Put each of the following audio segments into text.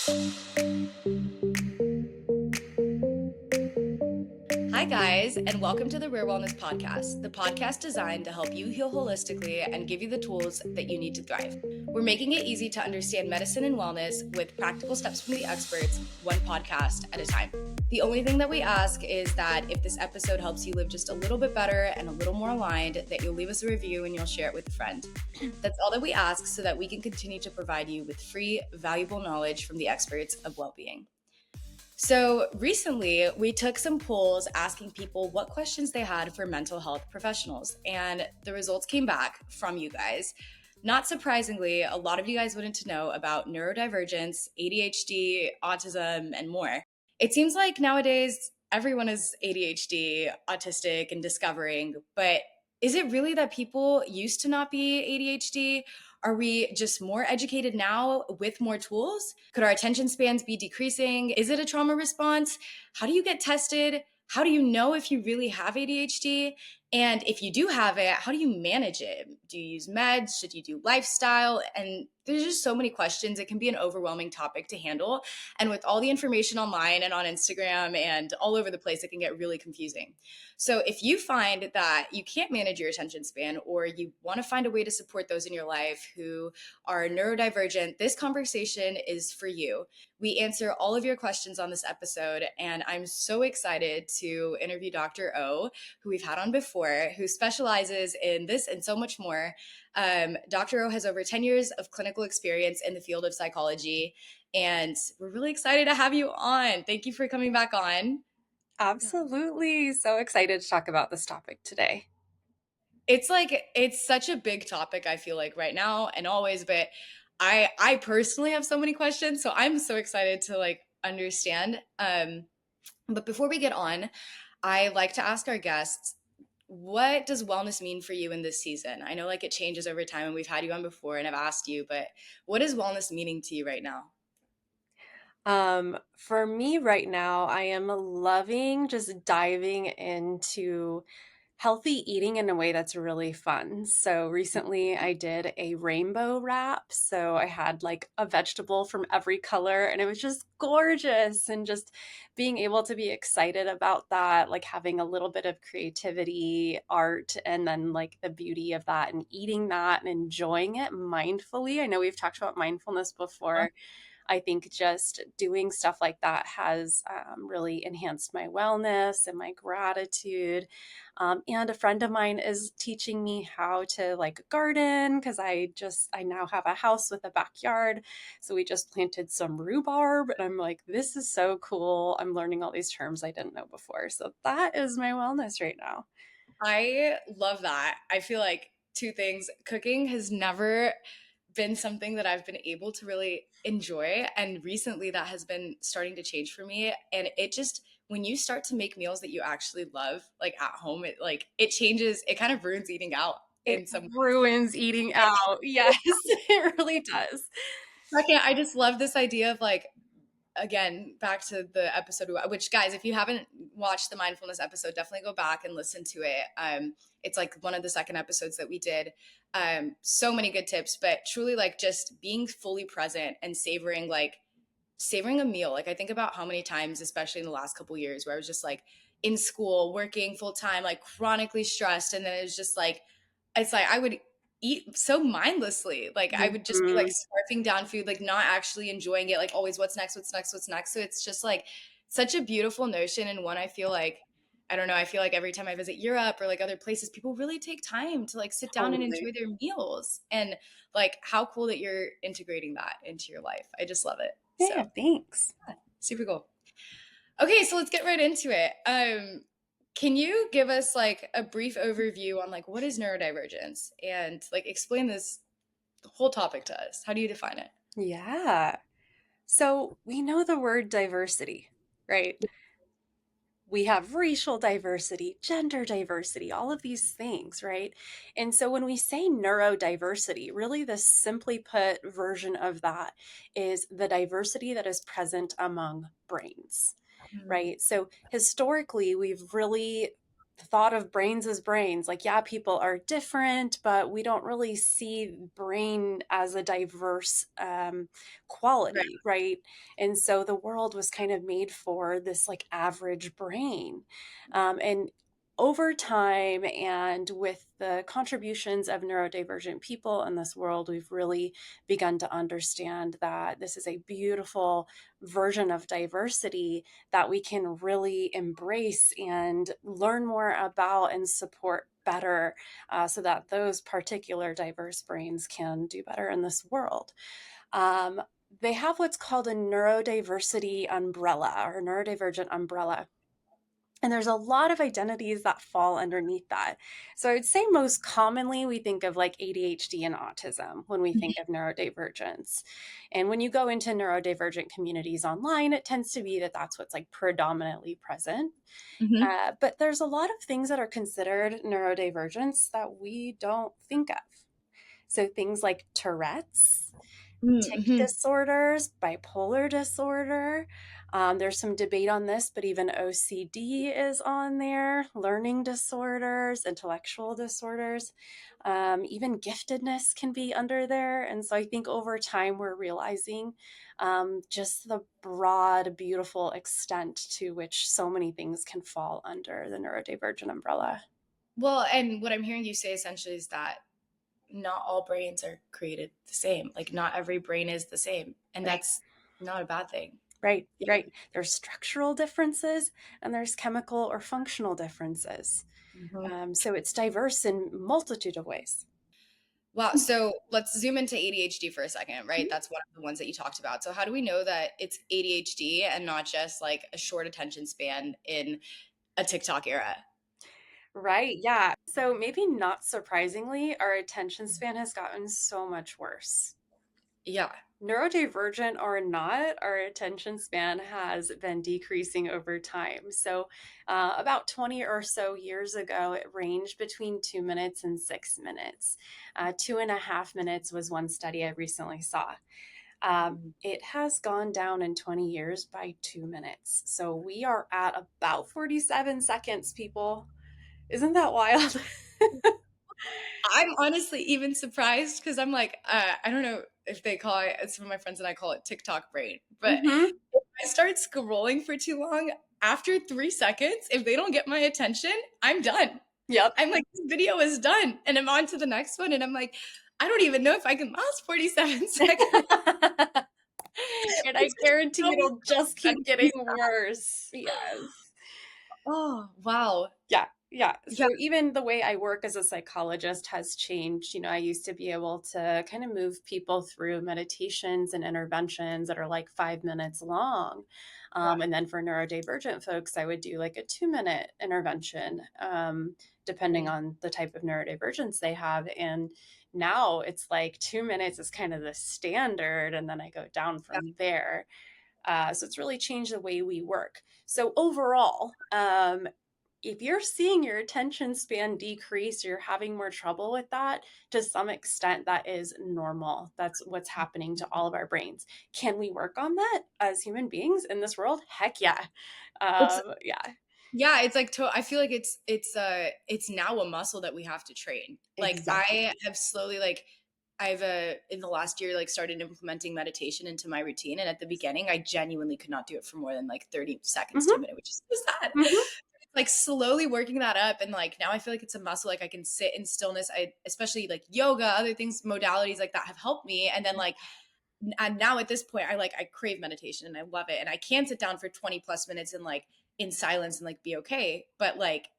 Hi, guys, and welcome to the Rare Wellness Podcast, the podcast designed to help you heal holistically and give you the tools that you need to thrive. We're making it easy to understand medicine and wellness with practical steps from the experts, one podcast at a time. The only thing that we ask is that if this episode helps you live just a little bit better and a little more aligned, that you'll leave us a review and you'll share it with a friend. That's all that we ask so that we can continue to provide you with free, valuable knowledge from the experts of well-being. So recently, we took some polls asking people what questions they had for mental health professionals, and the results came back from you guys. Not surprisingly, a lot of you guys wanted to know about neurodivergence, ADHD, autism, and more. It seems like nowadays everyone is ADHD, autistic, and discovering, but is it really that people used to not be ADHD? Are we just more educated now with more tools? Could our attention spans be decreasing? Is it a trauma response? How do you get tested? How do you know if you really have ADHD? And if you do have it, how do you manage it? Do you use meds? Should you do lifestyle? And there's just so many questions. It can be an overwhelming topic to handle. And with all the information online and on Instagram and all over the place, it can get really confusing. So if you find that you can't manage your attention span, or you want to find a way to support those in your life who are neurodivergent, this conversation is for you. We answer all of your questions on this episode, and I'm so excited to interview Dr. O, who we've had on before, who specializes in this and so much more. Dr. O has over 10 years of clinical experience in the field of psychology, and we're really excited to have you on. Thank you for coming back on. Absolutely. So excited to talk about this topic today. It's such a big topic, I feel like, right now and always, but I personally have so many questions, so I'm so excited to understand. But before we get on, I like to ask our guests, what does wellness mean for you in this season? I know it changes over time, and we've had you on before and I've asked you, but what is wellness meaning to you right now? For me right now, I am loving just diving into healthy eating in a way that's really fun. So recently I did a rainbow wrap. So I had a vegetable from every color and it was just gorgeous, and just being able to be excited about that, having a little bit of creativity, art, and then the beauty of that and eating that and enjoying it mindfully. I know we've talked about mindfulness before. I think just doing stuff like that has really enhanced my wellness and my gratitude. And a friend of mine is teaching me how to garden, because I now have a house with a backyard. So we just planted some rhubarb, and I'm like, this is so cool. I'm learning all these terms I didn't know before. So that is my wellness right now. I love that. I feel like two things. Cooking has never been something that I've been able to really enjoy. And recently that has been starting to change for me. And it just, when you start to make meals that you actually love, at home, it changes, it kind of ruins eating out It in some ways. ruins eating out. Yes, it really does. Second, I just love this idea of again, back to the episode, which, guys, if you haven't watched the mindfulness episode, definitely go back and listen to it. It's one of the second episodes that we did. So many good tips, but truly just being fully present and savoring a meal. I think about how many times, especially in the last couple of years, where I was just in school, working full time, chronically stressed. And then it was just it's I would eat so mindlessly. I would just be Mhm. scarfing down food, not actually enjoying it, always what's next, what's next, what's next. So it's just such a beautiful notion. And one, I feel I don't know, I feel every time I visit Europe or other places, people really take time to sit down and Totally. enjoy their meals. And how cool that you're integrating that into your life. I just love it. Yeah, So thanks. super cool. Okay, so let's get right into it. Can you give us a brief overview on what is neurodivergence, and explain this whole topic to us? How do you define it? Yeah. So we know the word diversity, right? We have racial diversity, gender diversity, all of these things, right? And so when we say neurodiversity, really the simply put version of that is the diversity that is present among brains, Mm. right? So historically, we've really thought of brains as brains. Like, yeah, people are different, but we don't really see brain as a diverse Right. quality, right? And so the world was kind of made for this like average brain. And over time, and with the contributions of neurodivergent people in this world, we've really begun to understand that this is a beautiful version of diversity that we can really embrace and learn more about and support better, so that those particular diverse brains can do better in this world. Um, they have what's called a neurodiversity umbrella or neurodivergent umbrella. And there's a lot of identities that fall underneath that. So I would say most commonly we think of like ADHD and autism when we think of neurodivergence. And when you go into neurodivergent communities online, it tends to be that that's what's like predominantly present. Mm-hmm. But there's a lot of things that are considered neurodivergence that we don't think of. So things like Tourette's, tic Mm-hmm. disorders, bipolar disorder. There's some debate on this, but even OCD is on there, learning disorders, intellectual disorders, even giftedness can be under there. And so I think over time we're realizing just the broad, beautiful extent to which so many things can fall under the neurodivergent umbrella. Well, and what I'm hearing you say essentially is that not all brains are created the same. Like not every brain is the same, and Right. that's not a bad thing. Right, Yeah. right. There's structural differences and there's chemical or functional differences. Mhm. So it's diverse in multitude of ways. Wow. So let's zoom into ADHD for a second, right? That's one of the ones that you talked about. So how do we know that it's ADHD and not just like a short attention span in a TikTok era? Right, yeah. So maybe not surprisingly, our attention span has gotten so much worse. Yeah. Neurodivergent or not, our attention span has been decreasing over time. So, about 20 or so years ago, it ranged between 2 minutes and 6 minutes. 2.5 minutes was one study I recently saw. It has gone down in 20 years by 2 minutes. So, we are at about 47 seconds, people. Isn't that wild? I'm honestly even surprised because I'm like, I don't know if they call it, some of my friends and I call it TikTok brain, but Hmm. if I start scrolling for too long, after 3 seconds, if they don't get my attention, I'm done. Yep. I'm like, this video is done. And I'm on to the next one. And I'm like, I don't even know if I can last 47 seconds. And I It's just guarantee so it'll just keep getting worse. Yes. oh, wow. Yeah. Yeah. Yeah. So even the way I work as a psychologist has changed. I used to be able to kind of move people through meditations and interventions that are like 5 minutes long. And then for neurodivergent folks, I would do like a 2 minute intervention, depending Mm, on the type of neurodivergence they have. And now it's like 2 minutes is kind of the standard. And then I go down yeah. from there. So it's really changed the way we work. So overall, if you're seeing your attention span decrease, you're having more trouble with that, to some extent, that is normal. That's what's happening to all of our brains. Can we work on that as human beings in this world? Heck yeah. It's Yeah, yeah, it's like I feel like it's now a muscle that we have to train. Like I exactly. have slowly like I've in the last year like started implementing meditation into my routine, and at the beginning I genuinely could not do it for more than like 30 seconds to a Hmm. minute, which is so sad. Hmm. Like slowly working that up, and like now I feel like it's a muscle. Like I can sit in stillness. I especially like yoga, other things, modalities like that have helped me. And then like and now at this point I crave meditation and I love it, and I can sit down for 20 plus minutes and like in silence and like be okay. But like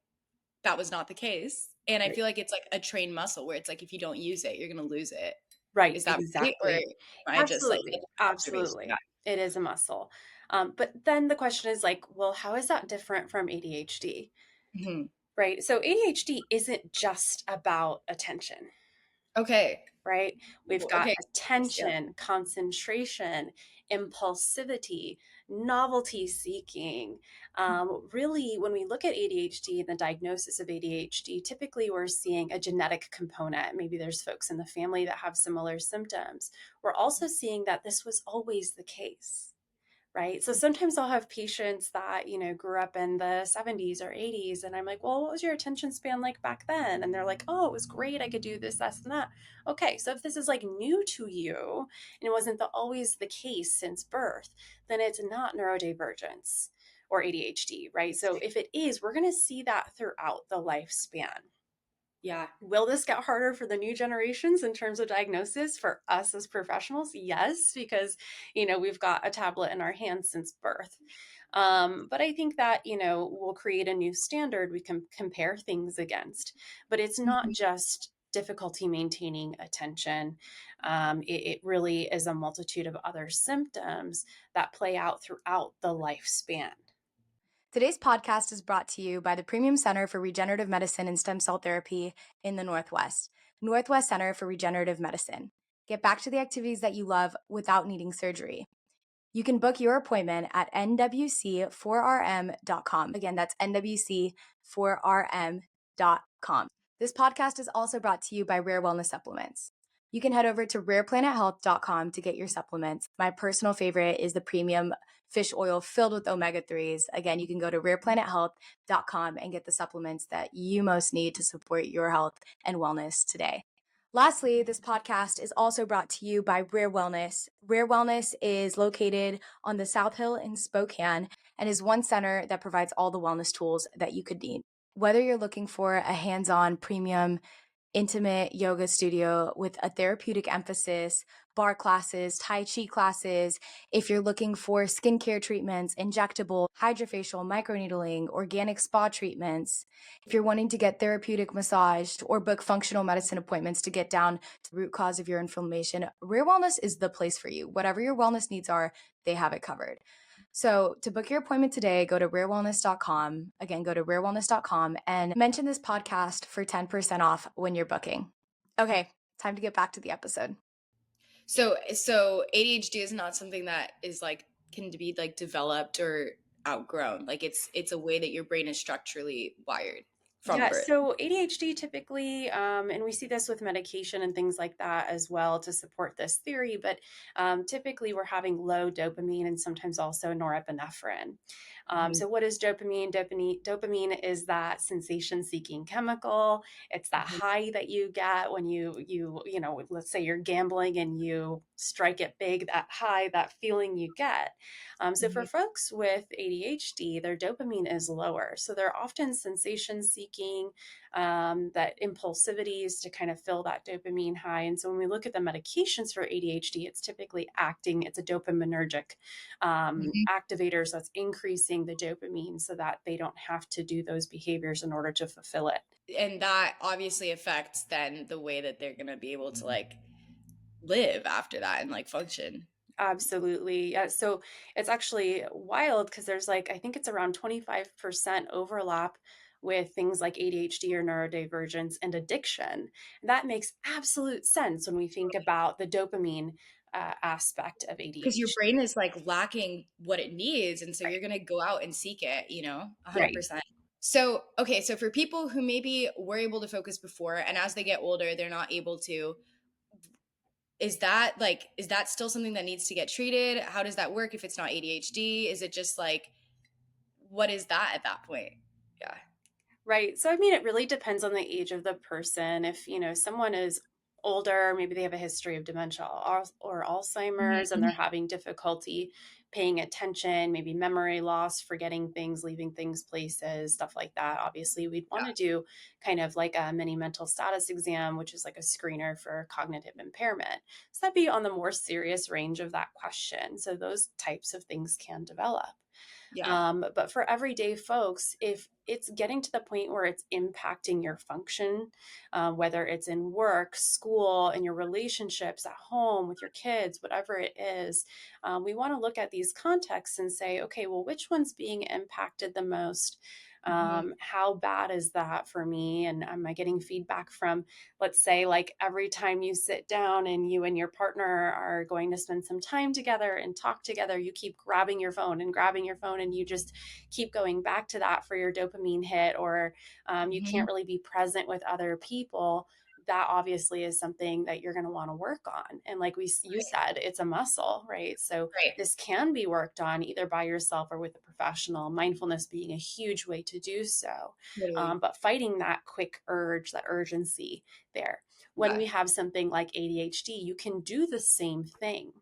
that was not the case, and I Right. feel like it's like a trained muscle where it's like if you don't use it, you're gonna lose it. Right, Is that right, or am exactly. I just like Absolutely. making an observation? Absolutely. It is a muscle. But then the question is like, well, how is that different from ADHD? Mhm. Right. So ADHD isn't just about attention, Okay. right? We've Ooh, got okay. Yeah. attention, concentration, impulsivity, novelty seeking. Really, when we look at ADHD and the diagnosis of ADHD, typically we're seeing a genetic component. Maybe there's folks in the family that have similar symptoms. We're also seeing that this was always the case, Right. So sometimes I'll have patients that, grew up in the 70s or 80s. And I'm like, well, what was your attention span like back then? And they're like, oh, it was great. I could do this, that, and that. Okay. So if this is like new to you and it wasn't always the case since birth, then it's not neurodivergence or ADHD, right? So if it is, we're going to see that throughout the lifespan. Yeah. Will this get harder for the new generations in terms of diagnosis for us as professionals? Yes, because we've got a tablet in our hands since birth. But I think that we'll create a new standard we can compare things against. But it's not Mhm. just difficulty maintaining attention. It really is a multitude of other symptoms that play out throughout the lifespan. Today's podcast is brought to you by the Premium Center for Regenerative Medicine and Stem Cell Therapy in the Northwest, Northwest Center for Regenerative Medicine. Get back to the activities that you love without needing surgery. You can book your appointment at nwc4rm.com. Again, that's nwc4rm.com. This podcast is also brought to you by Rare Wellness Supplements. You can head over to rareplanethealth.com to get your supplements. My personal favorite is the premium fish oil filled with omega 3s. Again, you can go to rareplanethealth.com and get the supplements that you most need to support your health and wellness today. Lastly, this podcast is also brought to you by Rare Wellness. Rare Wellness is located on the South Hill in Spokane and is one center that provides all the wellness tools that you could need. Whether you're looking for a hands-on premium intimate yoga studio with a therapeutic emphasis, bar classes, Tai Chi classes, if you're looking for skincare treatments, injectable, hydrofacial, microneedling, organic spa treatments, if you're wanting to get therapeutic massage or book functional medicine appointments to get down to the root cause of your inflammation, Rare Wellness is the place for you. Whatever your wellness needs are, they have it covered. So to book your appointment today, go to rarewellness.com. Again, go to rarewellness.com and mention this podcast for 10% off when you're booking. Okay, time to get back to the episode. So ADHD is not something that is like can be like developed or outgrown. Like it's a way that your brain is structurally wired from Yeah, birth. so ADHD typically, and we see this with medication and things like that as well to support this theory, but typically we're having low dopamine and sometimes also norepinephrine. Mhm. So what is dopamine? Dopamine is that sensation-seeking chemical. It's that Mhm. high that you get when let's say you're gambling and you strike it big, that high, that feeling you get. So for Mhm. folks with ADHD, their dopamine is lower. So they're often sensation seeking, that impulsivity is to kind of fill that dopamine high. And so when we look at the medications for ADHD, it's a dopaminergic Mhm. activator. So it's increasing the dopamine so that they don't have to do those behaviors in order to fulfill it. And that obviously affects then the way that they're going to be able to like live after that and like function. Absolutely. Yeah. So it's actually wild because there's like, I think it's around 25% overlap with things like ADHD or neurodivergence and addiction. That makes absolute sense when we think about the dopamine aspect of Because your ADHD. brain is like lacking what it needs. And so Right. you're going to go out and seek it, Right. 100%. So, okay. So for people who maybe were able to focus before and as they get older, they're not able to, is that still something that needs to get treated? How does that work if it's not ADHD? Is it just like, what is that at that point? Yeah. Right. So, I mean, it really depends on the age of the person. If, someone is older, maybe they have a history of dementia or Alzheimer's and they're Mhm. having difficulty paying attention, maybe memory loss, forgetting things, leaving things places, stuff like that. Obviously, we'd want Yeah. to do kind of like a mini mental status exam, which is like a screener for cognitive impairment. So, that'd be on the more serious range of that question. So, those types of things can develop. Yeah. But for everyday folks, if it's getting to the point where it's impacting your function, whether it's in work, school, in your relationships at home with your kids, whatever it is, we want to look at these contexts and say, okay, well, which one's being impacted the most? Mhm. How bad is that for me? And am I getting feedback from, let's say, like every time you sit down and you and your partner are going to spend some time together and talk together, you keep grabbing your phone and grabbing your phone, and you just keep going back to that for your dopamine hit, or you can't Mhm. really be present with other people. that obviously is something that you're going to want to work on. And like you Right. said, it's a muscle, right? So Right. this can be worked on either by yourself or with a professional, mindfulness being a huge way to do so. Totally. But fighting that quick urge, that urgency there. When Yeah. we have something like ADHD, you can do the same thing.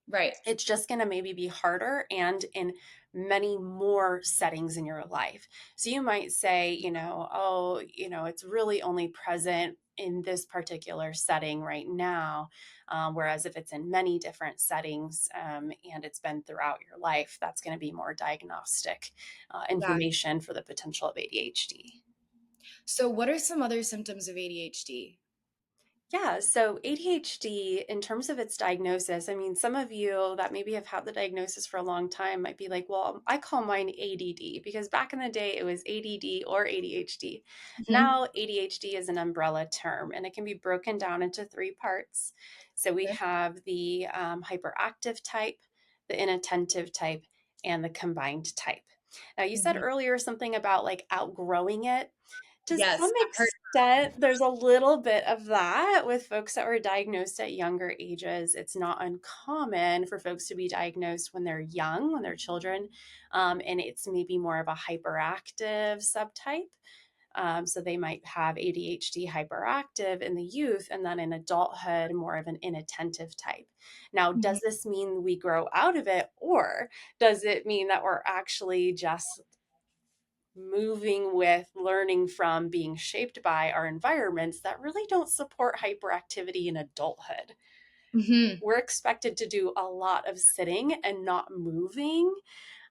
Right. It's just going to maybe be harder and in many more settings in your life. So you might say, oh, it's really only present in this particular setting right now. Whereas if it's in many different settings and it's been throughout your life, that's going to be more diagnostic Yeah. information for the potential of ADHD. So, what are some other symptoms of ADHD? Yeah, so ADHD, in terms of its diagnosis, I mean, some of you that maybe have had the diagnosis for a long time might be like, well, I call mine ADD because back in the day it was ADD or ADHD. Hmm. Now, ADHD is an umbrella term and it can be broken down into three parts. So we Okay. have the hyperactive type, the inattentive type, and the combined type. Now, you said Hmm. earlier something about like outgrowing it. To some Yes, I've heard. extent, there's a little bit of that with folks that were diagnosed at younger ages. It's not uncommon for folks to be diagnosed when they're young, when they're children, and it's maybe more of a hyperactive subtype. So they might have ADHD hyperactive in the youth, and then in adulthood, more of an inattentive type. Now, Mhm. does this mean we grow out of it, or does it mean that we're actually just moving with, learning from, being shaped by our environments that really don't support hyperactivity in adulthood? Mhm. We're expected to do a lot of sitting and not moving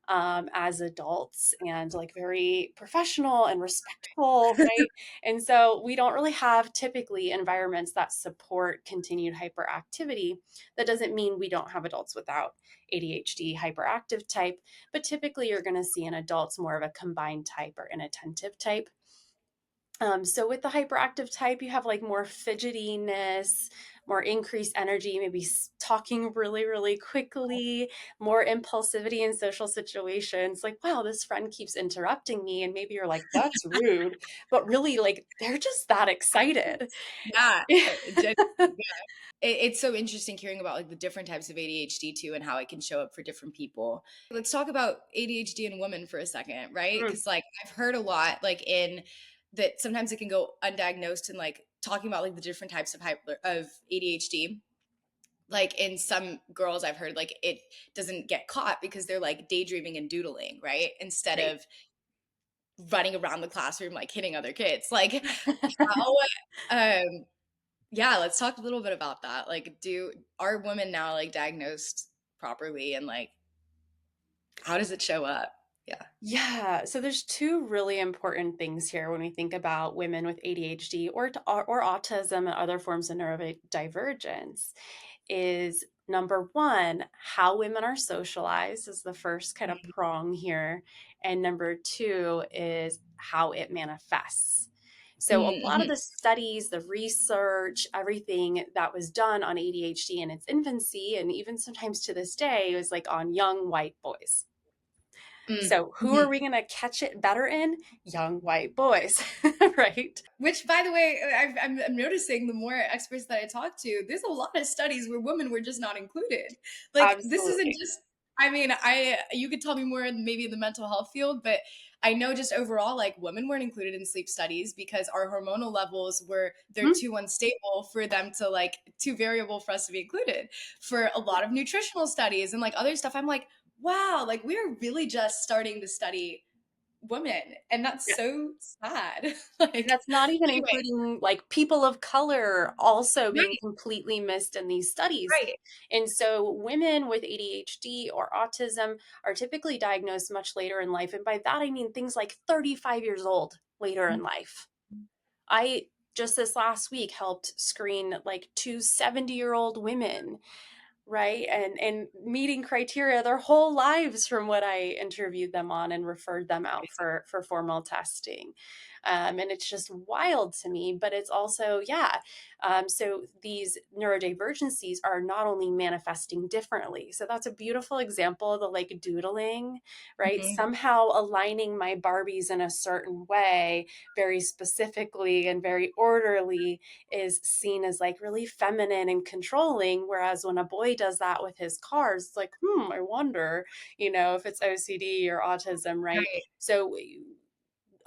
as adults and like very professional and respectful, right? And so we don't really have typically environments that support continued hyperactivity. That doesn't mean we don't have adults without ADHD hyperactive type, but typically you're going to see in adults more of a combined type or inattentive type. So with the hyperactive type, you have like more fidgetiness, more increased energy, maybe talking really, really quickly, more impulsivity in social situations. Like, wow, this friend keeps interrupting me. And maybe you're like, that's rude. But really, like, they're just that excited. Yeah. It's so interesting hearing about like the different types of ADHD too and how it can show up for different people. Let's talk about ADHD in women for a second, right? Mm, Because like I've heard a lot like in that sometimes it can go undiagnosed and like talking about like the different types of ADHD. Like in some girls I've heard like it doesn't get caught because they're like daydreaming and doodling, right? Instead right. of running around the classroom like hitting other kids. Like how yeah, let's talk a little bit about that. Like, are women now like diagnosed properly and like how does it show up? Yeah. Yeah, so there's two really important things here when we think about women with ADHD or autism and other forms of neurodivergence. Is number one, how women are socialized is the first kind of prong here, and number two is how it manifests. So a lot of Mm-hmm. the studies, the research, everything that was done on ADHD in its infancy, and even sometimes to this day, was like on young white boys. So who are Mm-hmm. we going to catch it better in? Young white boys, right? Which, by the way, I'm noticing the more experts that I talk to, there's a lot of studies where women were just not included. Like, this isn't Absolutely. just, I mean, you could tell me more maybe in the mental health field, but I know just overall, like, women weren't included in sleep studies because our hormonal levels they're Mhm. too unstable for them to, like, too variable for us to be included. For a lot of nutritional studies and, like, other stuff, I'm like, wow, like, we are really just starting to study women. And that's so sad. And Like, that's not even anyway. including like people of color also being Right, completely missed in these studies. right. And so women with ADHD or autism are typically diagnosed much later in life. And by that, I mean things like 35 years old later in life. I just this last week helped screen like two 70-year-old women, right? And meeting criteria their whole lives from what I interviewed them on and referred them out for formal testing. And it's just wild to me, but it's also, yeah. So these neurodivergencies are not only manifesting differently. So that's a beautiful example of the like doodling, right? Mhm. Somehow aligning my Barbies in a certain way, very specifically and very orderly, is seen as like really feminine and controlling. Whereas when a boy does that with his cars, it's like, I wonder, if it's OCD or autism, right? Right. So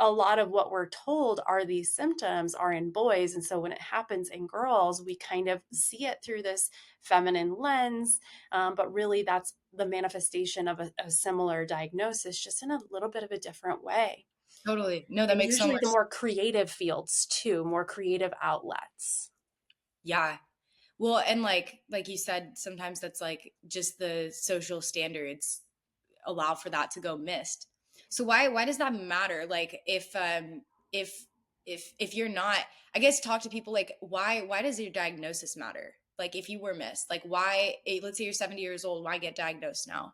a lot of what we're told are these symptoms are in boys. And so when it happens in girls, we kind of see it through this feminine lens. But really, that's the manifestation of a similar diagnosis, just in a little bit of a different way. Totally. No, that And makes so usually much the sense. more creative fields, too, more creative outlets. Yeah. Well, and like you said, sometimes that's like just the social standards allow for that to go missed. So why does that matter? Like if if you're not, I guess talk to people like why does your diagnosis matter? Like if you were missed, like why let's say you're 70 years old, why get diagnosed now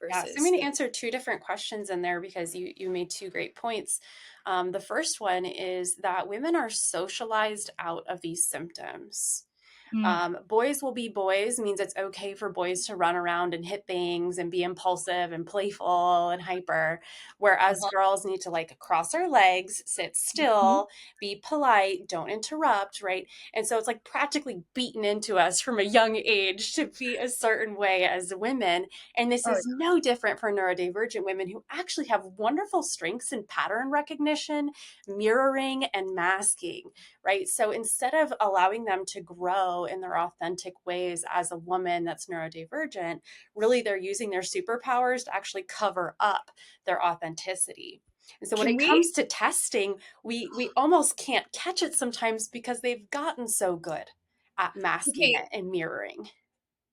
Yeah, so I'm going versus to answer two different questions in there because you made two great points. The first one is that women are socialized out of these symptoms. Mm, Boys will be boys means it's okay for boys to run around and hit things and be impulsive and playful and hyper, whereas uh-huh. girls need to like cross our legs, sit Mhm. still, be polite, don't interrupt, right? And so it's like practically beaten into us from a young age to be a certain way as women. And this Oh, is no different for neurodivergent women who actually have wonderful strengths in pattern recognition, mirroring, and masking, right? So instead of allowing them to grow in their authentic ways as a woman that's neurodivergent, really they're using their superpowers to actually cover up their authenticity. And so when can it we comes to testing, we almost can't catch it sometimes because they've gotten so good at masking okay, it and mirroring.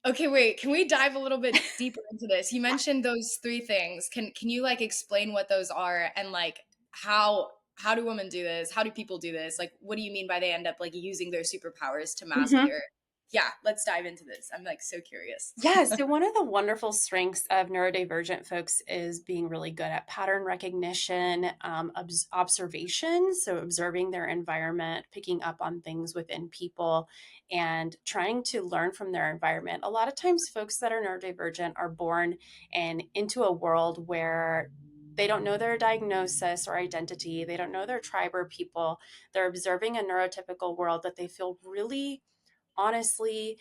okay, wait, can we dive a little bit deeper into this? You mentioned those three things. Can you like explain what those are and like how do women do this? How do people do this? Like what do you mean by they end up like using their superpowers to mask Mhm. their Yeah, let's dive into this. I'm like so curious. Yeah, so one of the wonderful strengths of neurodivergent folks is being really good at pattern recognition, observation, so observing their environment, picking up on things within people, and trying to learn from their environment. A lot of times, folks that are neurodivergent are born and into a world where they don't know their diagnosis or identity. They don't know their tribe or people. They're observing a neurotypical world that they feel really honestly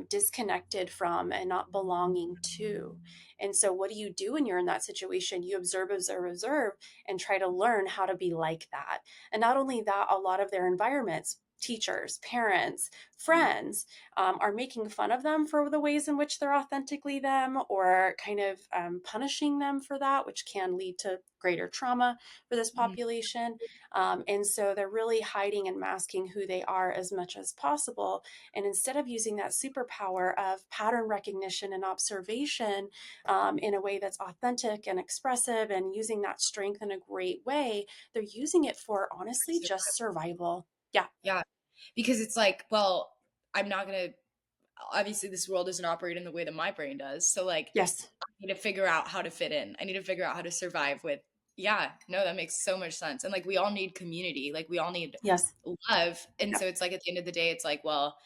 disconnected from and not belonging to. And so, what do you do when you're in that situation? You observe, observe, observe, and try to learn how to be like that. And not only that, a lot of their environments, teachers, parents, friends, are making fun of them for the ways in which they're authentically them or kind of punishing them for that, which can lead to greater trauma for this Mhm. population. And so they're really hiding and masking who they are as much as possible. And instead of using that superpower of pattern recognition and observation in a way that's authentic and expressive and using that strength in a great way, they're using it for honestly just survival. Yeah. Yeah, because it's like, well, I'm not gonna obviously this world doesn't operate in the way that my brain does. So like Yes. I need to figure out how to fit in. I need to figure out how to survive with yeah, no, that makes so much sense. And like we all need community. Like we all need Yes. love. And Yeah. so it's like at the end of the day, it's like, well,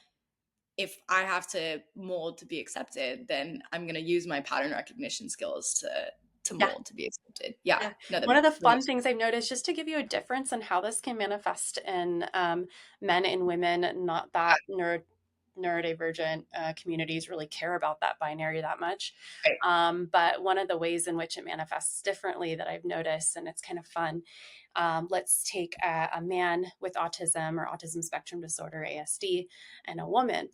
if I have to mold to be accepted, then I'm gonna use my pattern recognition skills to Yeah. mold to be accepted. Yeah. Yeah. No, that One of makes the so fun much things I've noticed, just to give you a difference in how this can manifest in men and women, not that neurodivergent communities really care about that binary that much. right. But one of the ways in which it manifests differently that I've noticed, and it's kind of fun, let's take a man with autism or autism spectrum disorder, ASD, and a woman.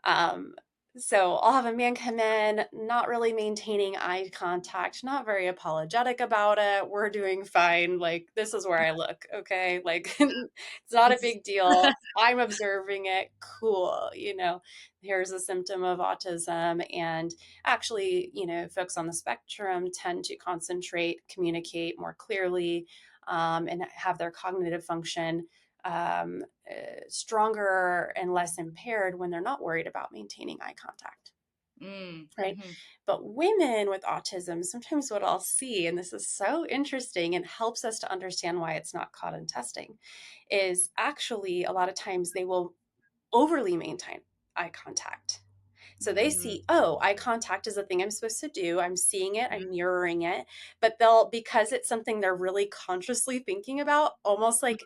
Um, so I'll have a man come in, not really maintaining eye contact, not very apologetic about it. We're doing fine. Like, this is where I look. Okay. Like, it's not a This is big deal. I'm observing it. Cool. Here's a symptom of autism. And actually, folks on the spectrum tend to concentrate, communicate more clearly, and have their cognitive function stronger and less impaired when they're not worried about maintaining eye contact. right? Mm-hmm. But women with autism, sometimes what I'll see, and this is so interesting and helps us to understand why it's not caught in testing, is actually a lot of times they will overly maintain eye contact. So they Mm-hmm. see, oh, eye contact is a thing I'm supposed to do. I'm seeing it, I'm mirroring it. But they'll, because it's something they're really consciously thinking about, almost like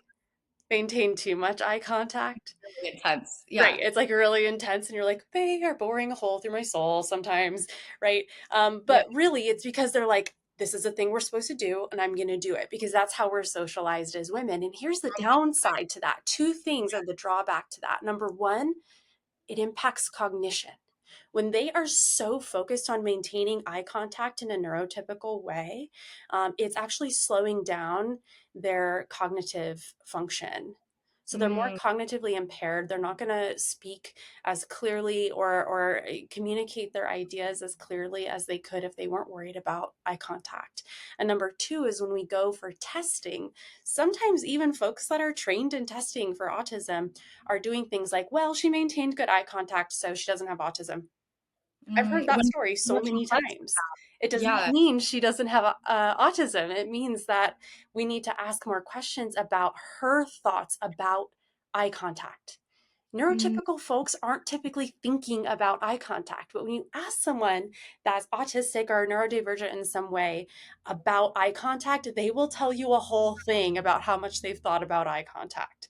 maintain too much eye contact. Really intense. Right. Yeah. It's like really intense, and you're like, they are boring a hole through my soul sometimes. Right. Yeah. But really, it's because they're like, this is a thing we're supposed to do, and I'm going to do it because that's how we're socialized as women. And here's the downside to that. Two things are the drawback to that. Number one, it impacts cognition. When they are so focused on maintaining eye contact in a neurotypical way, it's actually slowing down their cognitive function. So they're more Mm, cognitively impaired. They're not going to speak as clearly or communicate their ideas as clearly as they could if they weren't worried about eye contact. And number two is when we go for testing, sometimes even folks that are trained in testing for autism are doing things like, well, she maintained good eye contact, so she doesn't have autism. I've heard that when story so more many complex. times. It does not Yeah. mean she doesn't have autism. It means that we need to ask more questions about her thoughts about eye contact. Mm, Neurotypical folks aren't typically thinking about eye contact, but when you ask someone that's autistic or neurodivergent in some way about eye contact, they will tell you a whole thing about how much they've thought about eye contact.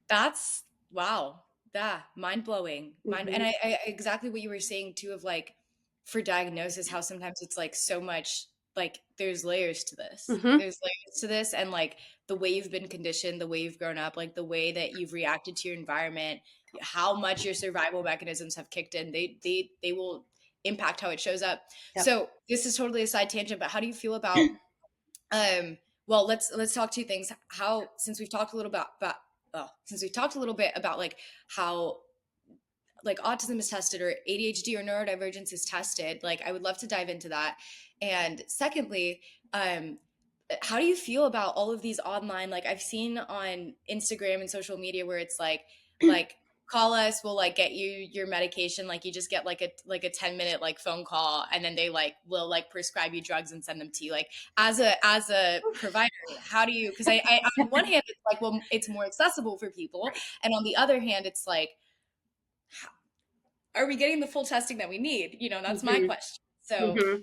that's wow. Yeah, mind blowing. Mind, and Hmm. I exactly what you were saying too of like for diagnosis, how sometimes it's like so much like there's layers to this. Hmm. There's layers to this, and like the way you've been conditioned, the way you've grown up, like the way that you've reacted to your environment, how much your survival mechanisms have kicked in. They will impact how it shows up. Yep. So this is totally a side tangent, but how do you feel about well, let's talk two things. How since we've talked a little about since we've talked a little bit about like how like autism is tested or ADHD or neurodivergence is tested, like I would love to dive into that. And secondly, um, how do you feel about all of these online, like I've seen on Instagram and social media where it's like call us, we'll like get you your medication, like you just get like a 10-minute like phone call and then they like will like prescribe you drugs and send them to you. Like as a provider, how do you, because I on one hand it's like, well, it's more accessible for people, Right. and on the other hand it's like, are we getting the full testing that we need? That's my Hmm. question. So Hmm.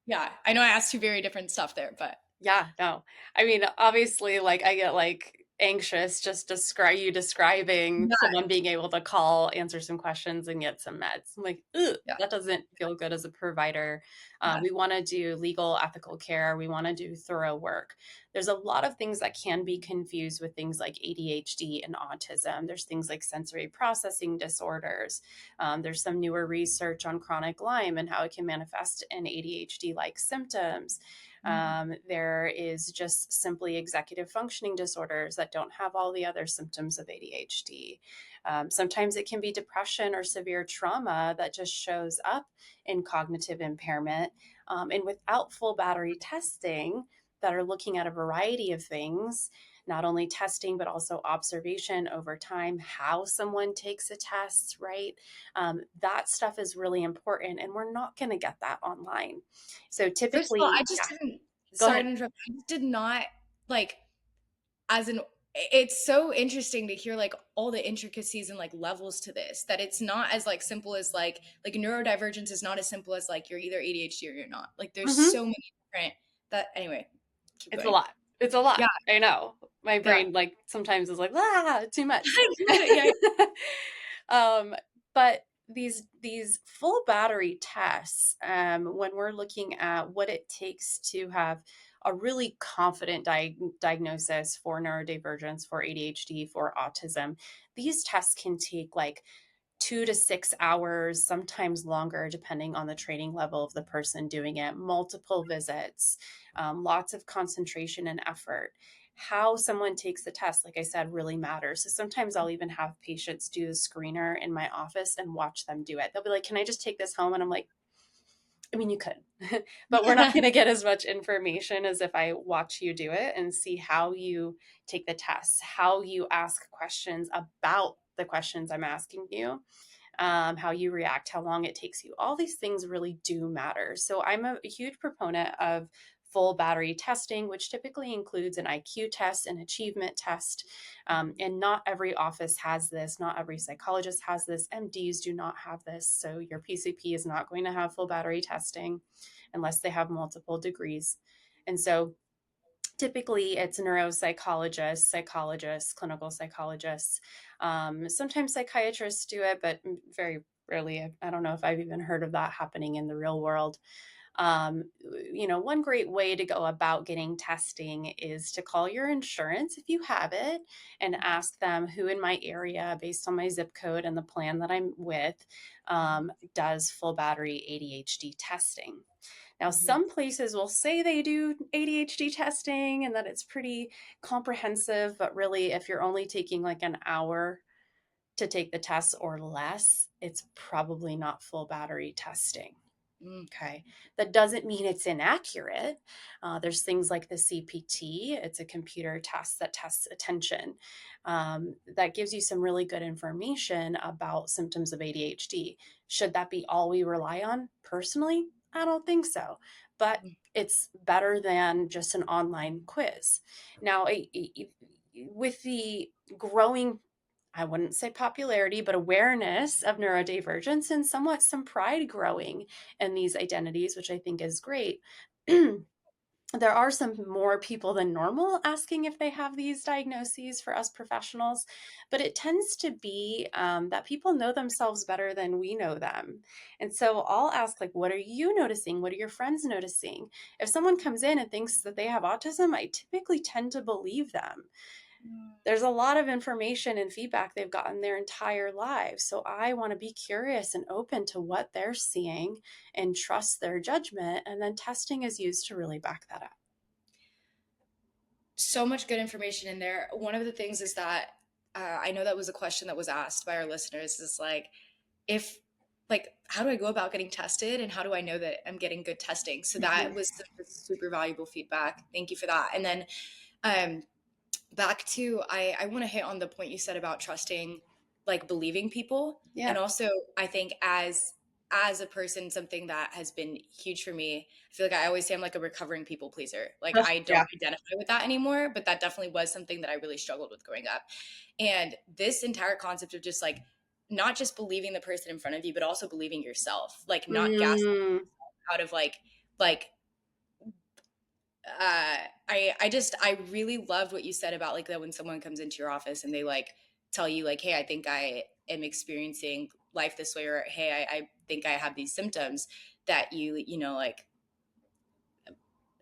yeah, I know I asked two very different stuff there, but Yeah, no. I mean, obviously, like I get like anxious just describing yeah, someone being able to call, answer some questions, and get some meds. I'm like, ugh, yeah, that doesn't feel good as a provider. yeah. We want to do legal, ethical care. We want to do thorough work. There's a lot of things that can be confused with things like ADHD and autism. There's things like sensory processing disorders. There's some newer research on chronic Lyme and how it can manifest in ADHD-like symptoms. Mm. There is just simply executive functioning disorders that don't have all the other symptoms of ADHD. Sometimes it can be depression or severe trauma that just shows up in cognitive impairment. And without full battery testing, that are looking at a variety of things, not only testing, but also observation over time, how someone takes a test, right? That stuff is really important, and we're not going to get that online. So First of all, I typically, just yeah, didn't, go sorry ahead. to interrupt. I just did not like as an it's so interesting to hear like all the intricacies and like levels to this, that it's not as like simple as like neurodivergence is not as simple as like you're either ADHD or you're not. Like there's Hmm. so many different that anyway, keep It's a going. lot. It's a lot. Yeah, I know. My yeah. brain like sometimes is like, ah, too much. I get it. Yeah. um, but these full battery tests, when we're looking at what it takes to have a really confident diagnosis for neurodivergence, for ADHD, for autism, these tests can take like 2 to 6 hours, sometimes longer, depending on the training level of the person doing it, multiple visits, lots of concentration and effort. How someone takes the test, like I said, really matters. So sometimes I'll even have patients do the screener in my office and watch them do it. They'll be like, can I just take this home? And I'm like, I mean, you could, but we're not going to get as much information as if I watch you do it and see how you take the tests, how you ask questions about the questions I'm asking you. how you react, how long it takes you. All these things really do matter. So I'm a huge proponent of full battery testing, which typically includes an IQ test, an achievement test. And not every office has this, not every psychologist has this. MDs do not have this. So your PCP is not going to have full battery testing unless they have multiple degrees. And so typically it's neuropsychologists, psychologists, clinical psychologists. Sometimes psychiatrists do it, but very rarely. I don't know if I've even heard of that happening in the real world. Um, one great way to go about getting testing is to call your insurance if you have it and ask them who in my area, based on my zip code and the plan that I'm with, does full battery ADHD testing. Now, Mhm. some places will say they do ADHD testing and that it's pretty comprehensive, but really, if you're only taking like an hour to take the test or less, it's probably not full battery testing. Mm. Okay. That doesn't mean it's inaccurate. There's things like the CPT, it's a computer test that tests attention. That gives you some really good information about symptoms of ADHD. Should that be all we rely on? Personally, I don't think so. But Mm. it's better than just an online quiz. Now, with the growing, I wouldn't say popularity, but awareness of neurodivergence and somewhat some pride growing in these identities, which I think is great. There are some more people than normal asking if they have these diagnoses for us professionals, but it tends to be that people know themselves better than we know them. And so I'll ask, like, what are you noticing? What are your friends noticing? If someone comes in and thinks that they have autism, I typically tend to believe them. There's a lot of information and feedback they've gotten their entire lives. So I want to be curious and open to what they're seeing and trust their judgment. And then testing is used to really back that up. So much good information in there. One of the things is that I know that was a question that was asked by our listeners is like, if like how do I go about getting tested and how do I know that I'm getting good testing? So that Mhm. was some super valuable feedback. Thank you for that. And then um back to I want to hit on the point you said about trusting, like believing people. Yeah. And also I think as a person, something that has been huge for me, I feel like I always say I'm like a recovering people pleaser. Like Ugh, I don't yeah, identify with that anymore, but that definitely was something that I really struggled with growing up. And this entire concept of just like not just believing the person in front of you, but also believing yourself, like not gaslighting Mm, out of like I really loved what you said about like that when someone comes into your office and they like tell you like, hey, I think I am experiencing life this way, or hey, I think I have these symptoms, that you know like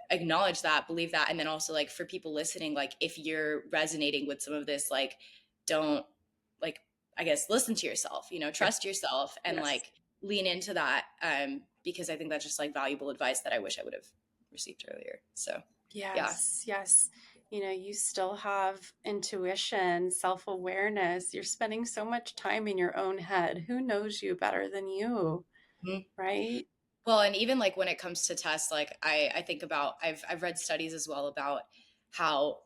acknowledge that, believe that, and then also like for people listening, like if you're resonating with some of this, like don't like I guess listen to yourself, you know, yeah, trust yourself and yes. like lean into that, because I think that's just like valuable advice that I wish I would have received earlier. So yeah. Yes, yes. You still have intuition, self awareness. You're spending so much time in your own head. Who knows you better than you, Mhm. right? Well, and even like when it comes to tests, like I think about I've read studies as well about how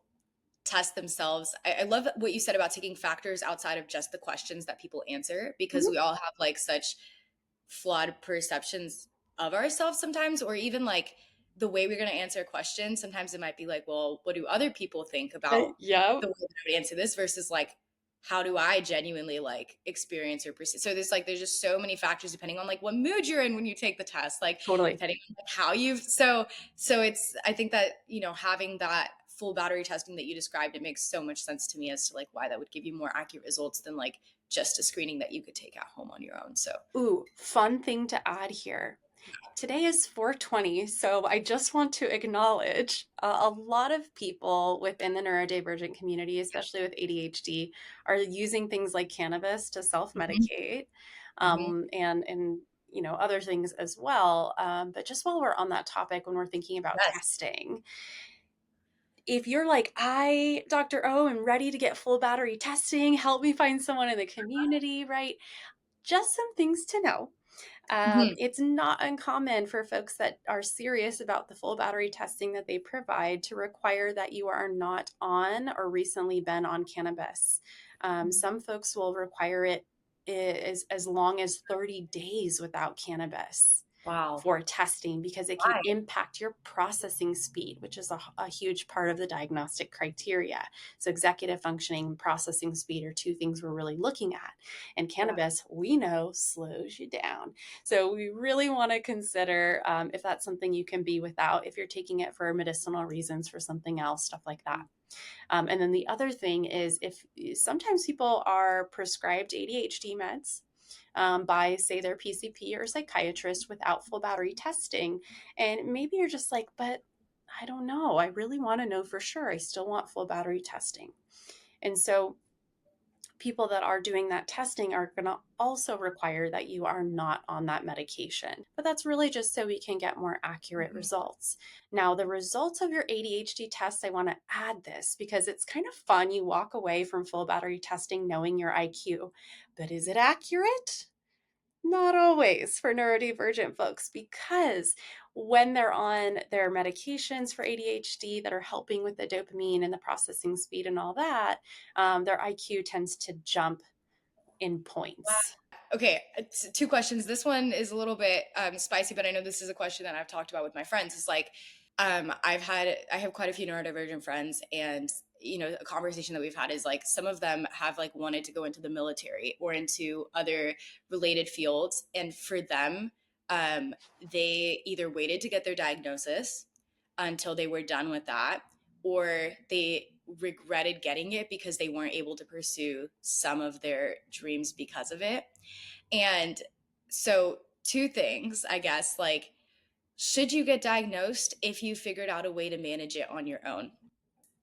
tests themselves. I love what you said about taking factors outside of just the questions that people answer, because Mhm. we all have like such flawed perceptions of ourselves sometimes, or even like the way we're going to answer a question. Sometimes it might be like, well, what do other people think about Yep. the way that I would answer this versus like, how do I genuinely like experience or perceive? So there's just so many factors depending on like what mood you're in when you take the test, like Totally. depending on like how you've, so it's, I think that, you know, having that full battery testing that you described, it makes so much sense to me as to like why that would give you more accurate results than like just a screening that you could take at home on your own. So Ooh, fun thing to add here. Today is 420, so I just want to acknowledge a lot of people within the neurodivergent community, especially with ADHD, are using things like cannabis to mhm, self-medicate, mhm, and other things as well. But just while we're on that topic, when we're thinking about yes. testing, if you're like, I, Dr. O, am ready to get full battery testing, help me find someone in the community, right? Just some things to know. Mhm, It's not uncommon for folks that are serious about the full battery testing that they provide to require that you are not on or recently been on cannabis. mhm, Some folks will require it is as long as 30 days without cannabis Wow. for testing because it can Why? impact your processing speed, which is a huge part of the diagnostic criteria. So, executive functioning and processing speed are two things we're really looking at. And Yeah. cannabis, we know, slows you down. So, we really want to consider if that's something you can be without, if you're taking it for medicinal reasons, for something else, stuff like that. And then the other thing is if sometimes people are prescribed ADHD meds by, say, their PCP or psychiatrist without full battery testing. And maybe you're just like, but I don't know. I really want to know for sure. I still want full battery testing. And so people that are doing that testing are going to also require that you are not on that medication. But that's really just so we can get more accurate Mhm. results. Now, the results of your ADHD test, I want to add this because it's kind of fun. You walk away from full battery testing knowing your IQ, but is it accurate? Not always for neurodivergent folks because when they're on their medications for ADHD that are helping with the dopamine and the processing speed and all that, their IQ tends to jump in Wow. points. Okay, two questions. This one is a little bit spicy, but I know this is a question that I've talked about with my friends. It's like, I have quite a few neurodivergent friends, and a conversation that we've had is like some of them have like wanted to go into the military or into other related fields, and for them, they either waited to get their diagnosis until they were done with that, or they regretted getting it because they weren't able to pursue some of their dreams because of it. And so, two things, I guess, like, should you get diagnosed if you figured out a way to manage it on your own?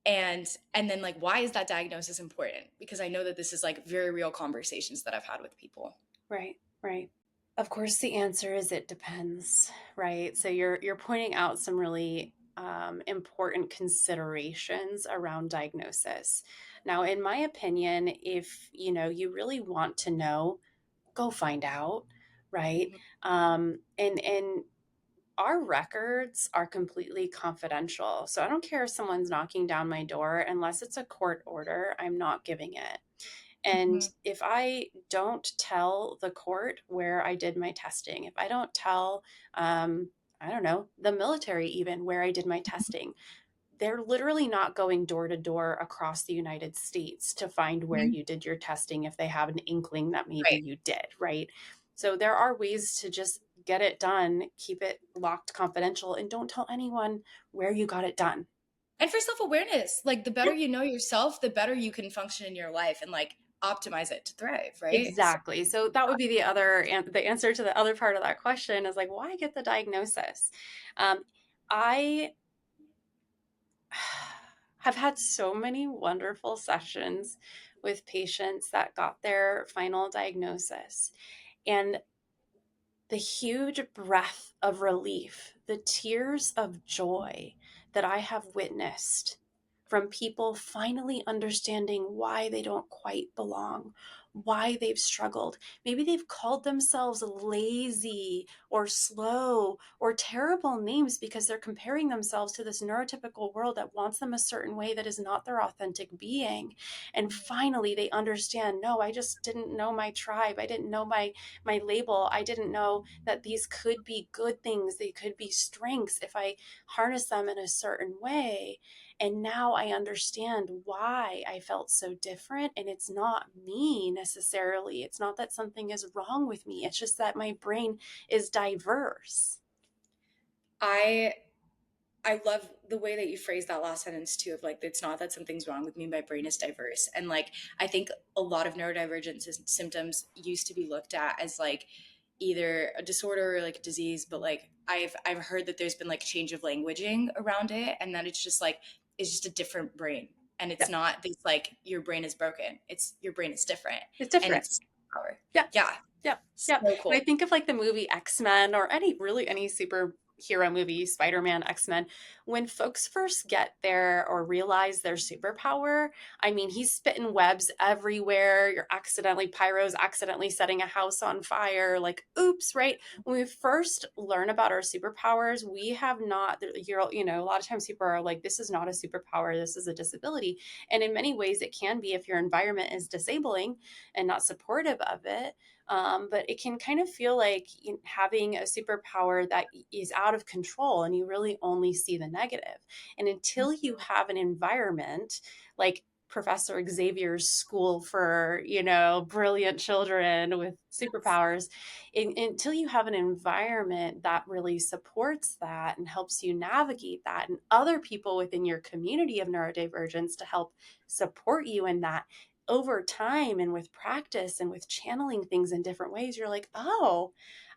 And then, like, why is that diagnosis important? Because I know that this is like very real conversations that I've had with people. Right, right. Of course, the answer is it depends, right? So you're pointing out some really important considerations around diagnosis. Now, in my opinion, if you really want to know, go find out, right? Mhm. And our records are completely confidential. So I don't care if someone's knocking down my door, unless it's a court order, I'm not giving it. And Mhm. if I don't tell the court where I did my testing, if I don't tell, I don't know, the military even where I did my testing, they're literally not going door to door across the United States to find where Mhm. you did your testing if they have an inkling that maybe Right. you did, right? So there are ways to just get it done, keep it locked confidential, and don't tell anyone where you got it done. And for self awareness, like, the better you know yourself, the better you can function in your life and like optimize it to thrive, right? So, Exactly. So that would be the answer to the other part of that question is like, why get the diagnosis? I have had so many wonderful sessions with patients that got their final diagnosis. And the huge breath of relief, the tears of joy that I have witnessed from people finally understanding why they don't quite belong, why they've struggled. Maybe they've called themselves lazy or slow or terrible names because they're comparing themselves to this neurotypical world that wants them a certain way that is not their authentic being. And finally they understand, no, I just didn't know my tribe. I didn't know my label. I didn't know that these could be good things. They could be strengths if I harness them in a certain way. And now I understand why I felt so different. And it's not me necessarily. It's not that something is wrong with me. It's just that my brain is diverse. I I love the way that you phrased that last sentence too, of like, it's not that something's wrong with me, my brain is diverse. And like, I think a lot of neurodivergent symptoms used to be looked at as like either a disorder or like a disease, but like I've heard that there's been like change of languaging around it, and that it's just a different brain. And it's Yeah, not this like your brain is broken. It's your brain is different. it's And different. it's power. Yeah. Yeah. Yep. So Yep. And I cool. think of like the movie X-Men or any really any super hero movie, Spider-Man, X-Men, when folks first get there or realize their superpower, I mean, he's spitting webs everywhere. Pyro's accidentally setting a house on fire. Like, oops, right? When we first learn about our superpowers, we have not, a lot of times people are like, this is not a superpower, this is a disability. And in many ways, it can be if your environment is disabling and not supportive of it. But it can kind of feel like having a superpower that is out of control and you really only see the negative. And until you have an environment like Professor Xavier's school for, brilliant children with superpowers, until you have an environment that really supports that and helps you navigate that, and other people within your community of neurodivergence to help support you in that, over time and with practice and with channeling things in different ways, you're like, oh,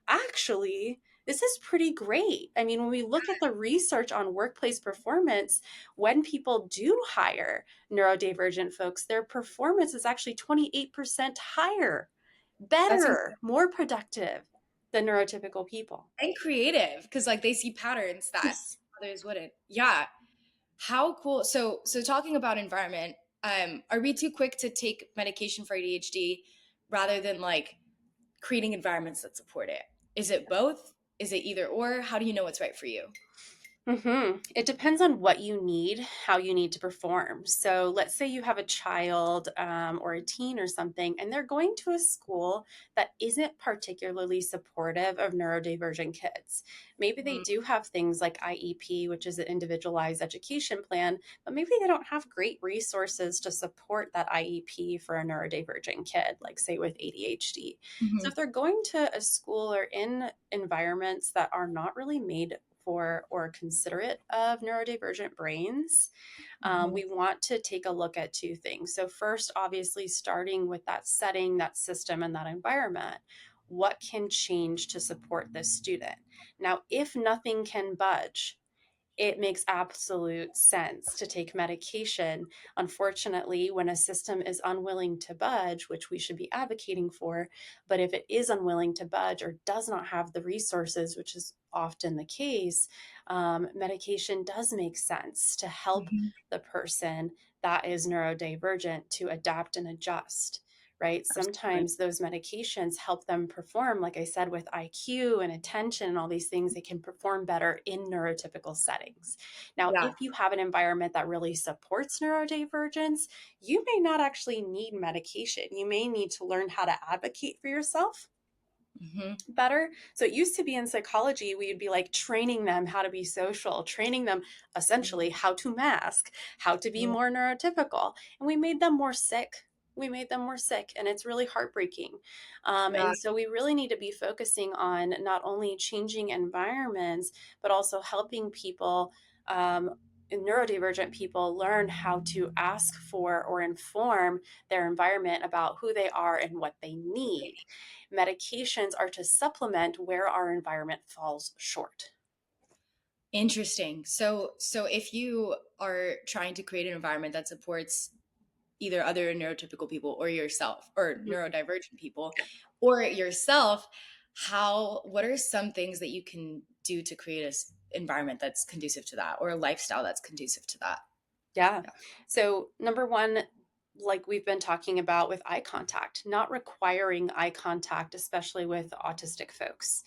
actually, this is pretty great. I mean, when we look at the research on workplace performance, when people do hire neurodivergent folks, their performance is actually 28% higher, That's better, more productive than neurotypical people. and creative because like they see patterns that Yes. others wouldn't. Yeah. How cool. So talking about environment, are we too quick to take medication for ADHD rather than like creating environments that support it? Is it both? Is it either or? How do you know what's right for you? It depends on what you need, how you need to perform. So, let's say you have a child or a teen or something, and they're going to a school that isn't particularly supportive of neurodivergent kids. Maybe they Mhm. do have things like IEP, which is an individualized education plan, but maybe they don't have great resources to support that IEP for a neurodivergent kid, like, say, with ADHD. So, Mhm. if they're going to a school or in environments that are not really made for or considerate of neurodivergent brains, Mhm. we want to take a look at two things. So, first, obviously, starting with that setting, that system, and that environment. What can change to support this student? Now, if nothing can budge, it makes absolute sense to take medication. Unfortunately, when a system is unwilling to budge, which we should be advocating for, but if it is unwilling to budge or does not have the resources, which is often the case, medication does make sense to help Mhm. the person that is neurodivergent to adapt and adjust. Right? Absolutely. Sometimes those medications help them perform, like I said, with IQ and attention and all these things, they can perform better in neurotypical settings. Now, Yeah. if you have an environment that really supports neurodivergence, you may not actually need medication. You may need to learn how to advocate for yourself Mhm. better. So it used to be in psychology, we'd be like training them how to be social, training them essentially how to mask, how to be Mhm. more neurotypical. And we made them more sick. We made them more sick, and it's really heartbreaking. Yeah. And so we really need to be focusing on not only changing environments, but also helping people. Neurodivergent people learn how to ask for or inform their environment about who they are and what they need. Medications are to supplement where our environment falls short. Interesting. So if you are trying to create an environment that supports either other neurotypical people or yourself or Mhm. neurodivergent people or yourself, how what are some things that you can do to create an environment that's conducive to that or a lifestyle that's conducive to that? Yeah. Yeah. So, number one, like we've been talking about with eye contact, not requiring eye contact, especially with autistic folks.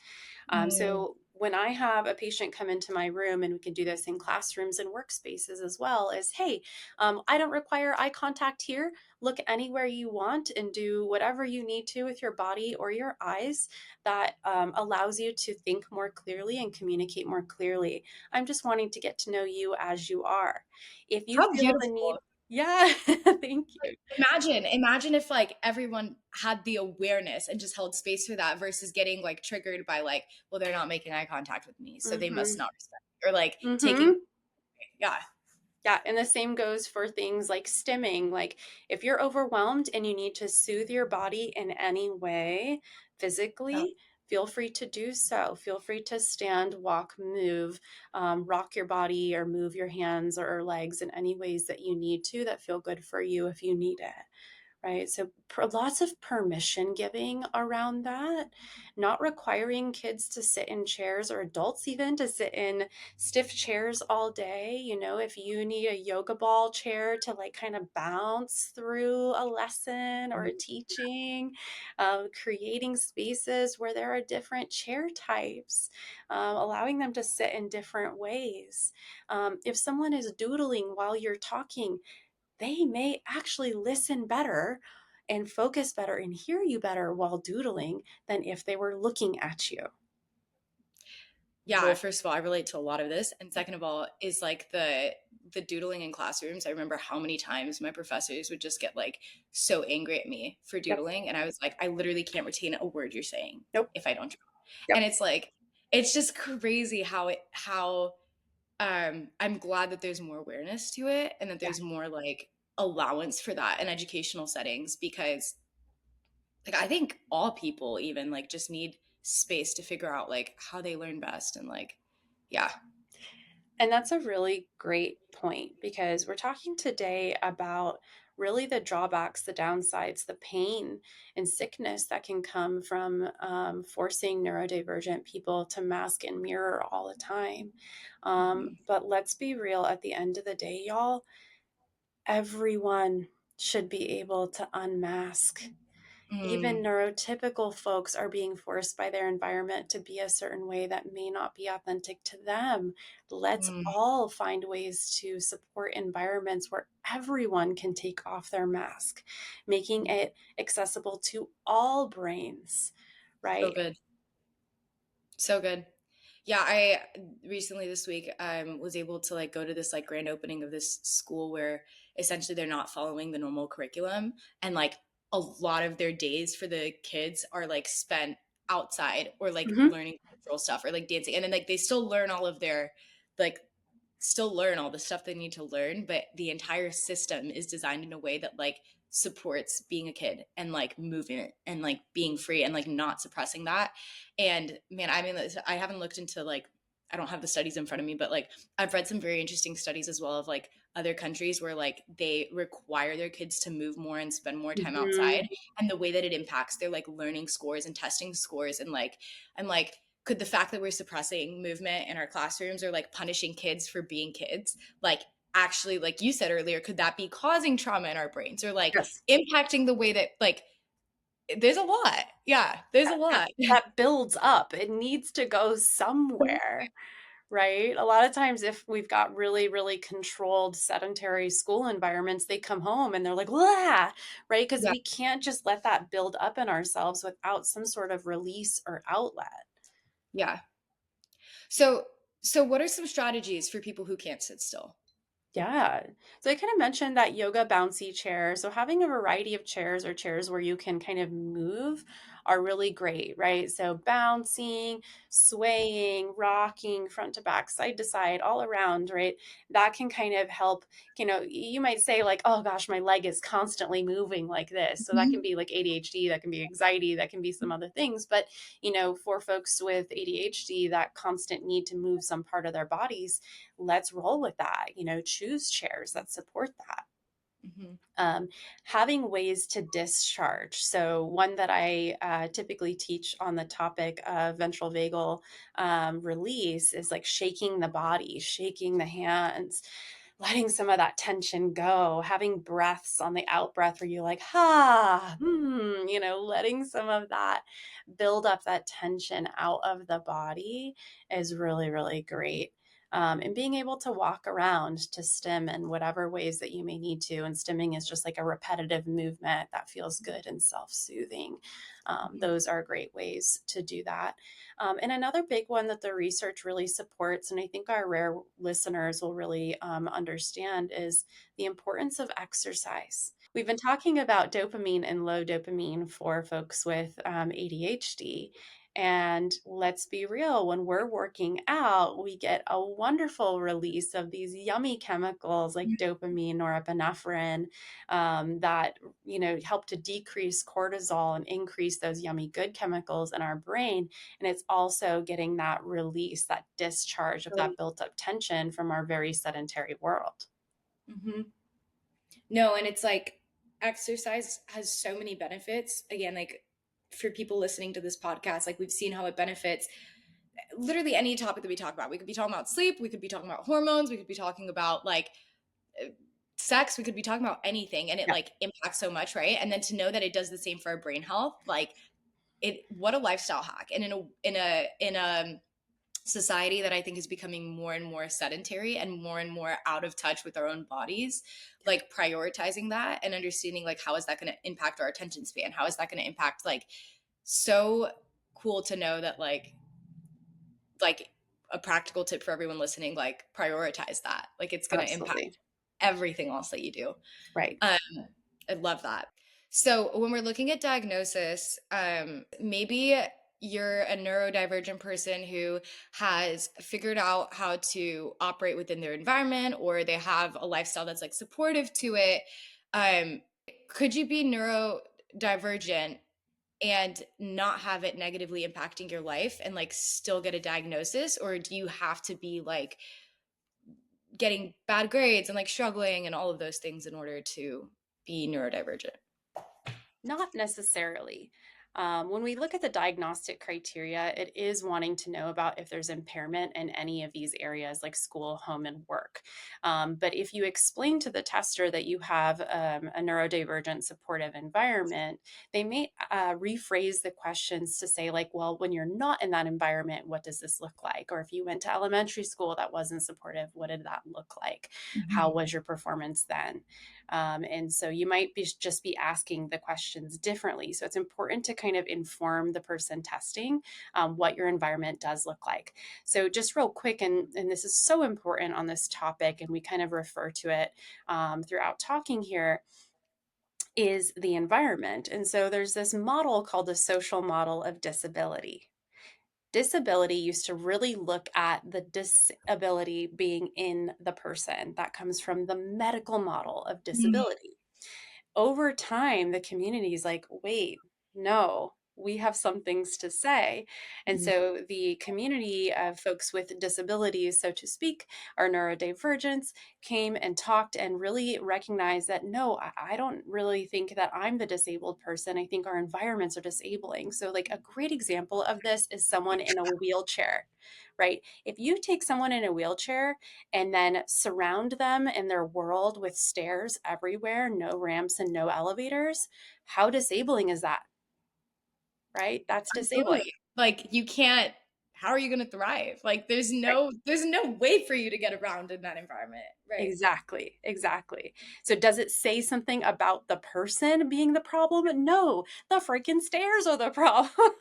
Mm. So when I have a patient come into my room, and we can do this in classrooms and workspaces as well, is hey, I don't require eye contact here. Look anywhere you want and do whatever you need to with your body or your eyes that allows you to think more clearly and communicate more clearly. I'm just wanting to get to know you as you are. If you How feel the need, beautiful. yeah, thank you. Imagine if like everyone had the awareness and just held space for that versus getting like triggered by like, well, they're not making eye contact with me, so they must Mm-hmm. not respect me. Or like taking Mm-hmm. yeah. Yeah, and the same goes for things like stimming. Like if you're overwhelmed and you need to soothe your body in any way Yeah. physically, feel free to do so. Feel free to stand, walk, move, rock your body or move your hands or legs in any ways that you need to that feel good for you if you need it. right? So lots of permission giving around that, not requiring kids to sit in chairs or adults even to sit in stiff chairs all day. You know, if you need a yoga ball chair to like kind of bounce through a lesson or a teaching, creating spaces where there are different chair types, allowing them to sit in different ways. If someone is doodling while you're talking, they may actually listen better and focus better and hear you better while doodling than if they were looking at you. Yeah, first of all, I relate to a lot of this. And second of all, is like the doodling in classrooms. I remember how many times my professors would just get like so angry at me for Yep. doodling. And I was like, I literally can't retain a word you're saying Nope. if I don't draw. Yep. And it's like, it's just crazy how I'm glad that there's more awareness to it and that Yeah. there's more like allowance for that in educational settings because like I think all people even like just need space to figure out like how they learn best and like yeah. And that's a really great point because we're talking today about really the drawbacks, the downsides, the pain and sickness that can come from forcing neurodivergent people to mask and mirror all the time. Mhm. But let's be real, at the end of the day, y'all, everyone should be able to unmask. Even Mm, neurotypical folks are being forced by their environment to be a certain way that may not be authentic to them. Let's mm, all find ways to support environments where everyone can take off their mask, making mm. it accessible to all brains, So right? good. So good. Yeah, I recently this week was able to like go to this like grand opening of this school where essentially they're not following the normal curriculum and like a lot of their days for the kids are like spent outside or like Hmm. learning cultural stuff or like dancing and then like they still learn all of their like still learn all the stuff they need to learn, but the entire system is designed in a way that like supports being a kid and like movement and like being free and like not suppressing that. And man, I mean, I haven't looked into like, I don't have the studies in front of me, but like I've read some very interesting studies as well of like other countries where like they require their kids to move more and spend more time Hmm. outside and the way that it impacts their like learning scores and testing scores and like I'm like could the fact that we're suppressing movement in our classrooms or like punishing kids for being kids like actually like you said earlier could that be causing trauma in our brains or like Yes. impacting the way that like there's a lot, yeah, there's a That, lot. that builds up. It needs to go somewhere. Right? A lot of times, if we've got really, really controlled sedentary school environments, they come home and they're like, "Blah," right? Because Yeah, we can't just let that build up in ourselves without some sort of release or outlet. yeah. So what are some strategies for people who can't sit still? Yeah. So I kind of mentioned that yoga bouncy chair. So having a variety of chairs or chairs where you can kind of move are really great, right? So bouncing, swaying, rocking, front to back, side to side, all around, right? That can kind of help, you might say like, "Oh gosh, my leg is constantly moving like this." So that can Mhm. be like ADHD, that can be anxiety, that can be some other things, but for folks with ADHD, that constant need to move some part of their bodies, let's roll with that. Choose chairs that support that. Mhm. um, Having ways to discharge. So, one that I typically teach on the topic of ventral vagal release is like shaking the body, shaking the hands, letting some of that tension go, having breaths on the out breath where you're like, letting some of that build up that tension out of the body is really, really great. And being able to walk around to stim in whatever ways that you may need to. And stimming is just like a repetitive movement that feels good and self soothing. Mhm. Those are great ways to do that. And another big one that the research really supports, and I think our rare listeners will really understand, is the importance of exercise. We've been talking about dopamine and low dopamine for folks with ADHD. And let's be real, when we're working out, we get a wonderful release of these yummy chemicals like dopamine, norepinephrine, that help to decrease cortisol and increase those yummy good chemicals in our brain. And it's also getting that release, that discharge of that built up tension from our very sedentary world. Mhm. No, and it's like exercise has so many benefits. Again, like for people listening to this podcast, like we've seen how it benefits literally any topic that we talk about. We could be talking about sleep, we could be talking about hormones, we could be talking about like sex, we could be talking about anything, and it Yeah, like impacts so much, right? And then to know that it does the same for our brain health, like it, what a lifestyle hack. And in a society that I think is becoming more and more sedentary and more out of touch with our own bodies, like prioritizing that and understanding like how is that going to impact our attention span? How is that going to impact like, so cool to know that like a practical tip for everyone listening, like prioritize that. Like it's going to impact absolutely. everything else that you do. Right. Um, I love that. So when we're looking at diagnosis, maybe you're a neurodivergent person who has figured out how to operate within their environment, or they have a lifestyle that's like supportive to it. Um, could you be neurodivergent and not have it negatively impacting your life and like still get a diagnosis? Or do you have to be like getting bad grades and like struggling and all of those things in order to be neurodivergent? Not necessarily. When we look at the diagnostic criteria, it is wanting to know about if there's impairment in any of these areas like school, home, and work. But if you explain to the tester that you have a neurodivergent supportive environment, they may rephrase the questions to say, like, well, when you're not in that environment, what does this look like? Or if you went to elementary school that wasn't supportive, what did that look like? How Mhm. was your performance then? And so you might be just be asking the questions differently. So it's important to kind of inform the person testing what your environment does look like. So just real quick, and this is so important on this topic, and we kind of refer to it throughout talking here, is the environment. And so there's this model called the social model of disability. Disability used to really look at the disability being in the person. That comes from the medical model of Mhm. disability. Over time, the community is like, wait, no, we have some things to say. And Mhm. so the community of folks with disabilities, so to speak, our neurodivergence, came and talked and really recognized that no, I don't really think that I'm the disabled person. I think our environments are disabling. So, like, a great example of this is someone in a wheelchair, right? If you take someone in a wheelchair and then surround them in their world with stairs everywhere, no ramps and no elevators, how disabling is that? Right? That's Absolutely. disabling. Like you can't, how are you going to thrive? Like Right. there's no way for you to get around in that environment. Right. Exactly. Exactly. So does it say something about the person being the problem? No, the freaking stairs are the problem.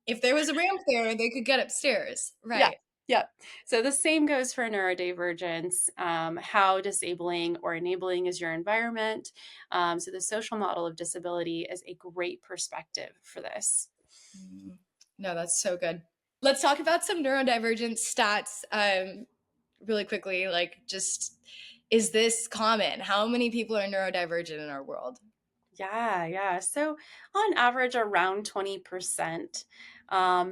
If there was a ramp there, they could get upstairs. Yeah. Right. Yeah. So the same goes for neurodivergence. How disabling or enabling is your environment? So the social model of disability is a great perspective for this. Mm. No, that's so good. Let's talk about some neurodivergent stats really quickly. Like, just is this common? How many people are neurodivergent in our world? Yeah, yeah. So on average, around 20%.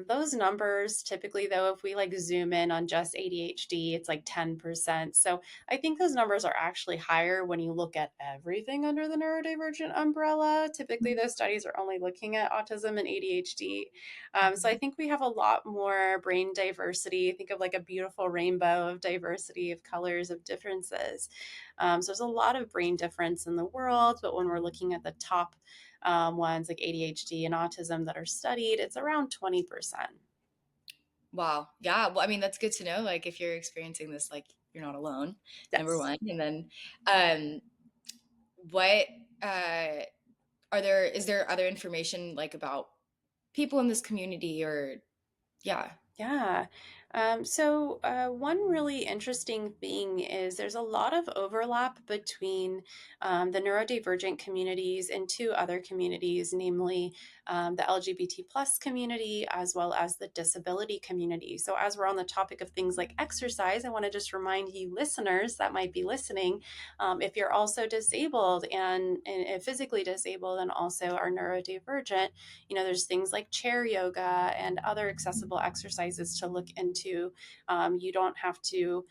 Those numbers typically, though, if we like zoom in on just ADHD, it's like 10%. So I think those numbers are actually higher when you look at everything under the neurodivergent umbrella. Typically, those studies are only looking at autism and ADHD. So I think we have a lot more brain diversity. Think of like a beautiful rainbow of diversity of colors, of differences. So there's a lot of brain difference in the world, but when we're looking at the top ones like ADHD and autism that are studied, it's around 20%. Wow. Yeah. Well, I mean, that's good to know. Like, if you're experiencing this, like, you're not alone, number Yes. one. And then, um, what is there other information like about people in this community or, yeah. Yeah. One really interesting thing is there's a lot of overlap between the neurodivergent communities and two other communities, namely the LGBT plus community as well as the disability community. So, as we're on the topic of things like exercise, I want to just remind you listeners that might be listening, if you're also disabled and physically disabled and also are neurodivergent, there's things like chair yoga and other accessible exercises to look into. You don't have to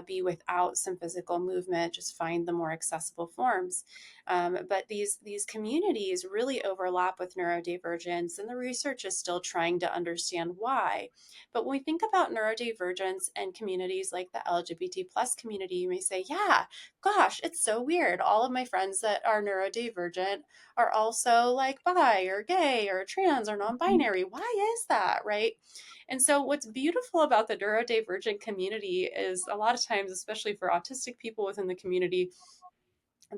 be without some physical movement, just find the more accessible forms. But these communities really overlap with neurodivergence, and the research is still trying to understand why. But when we think about neurodivergence and communities like the LGBT plus community, you may say, yeah, gosh, it's so weird. All of my friends that are neurodivergent are also like bi or gay or trans or non-binary. Why is that, right? And so what's beautiful about the neurodivergent community is a lot of times, especially for autistic people within the community,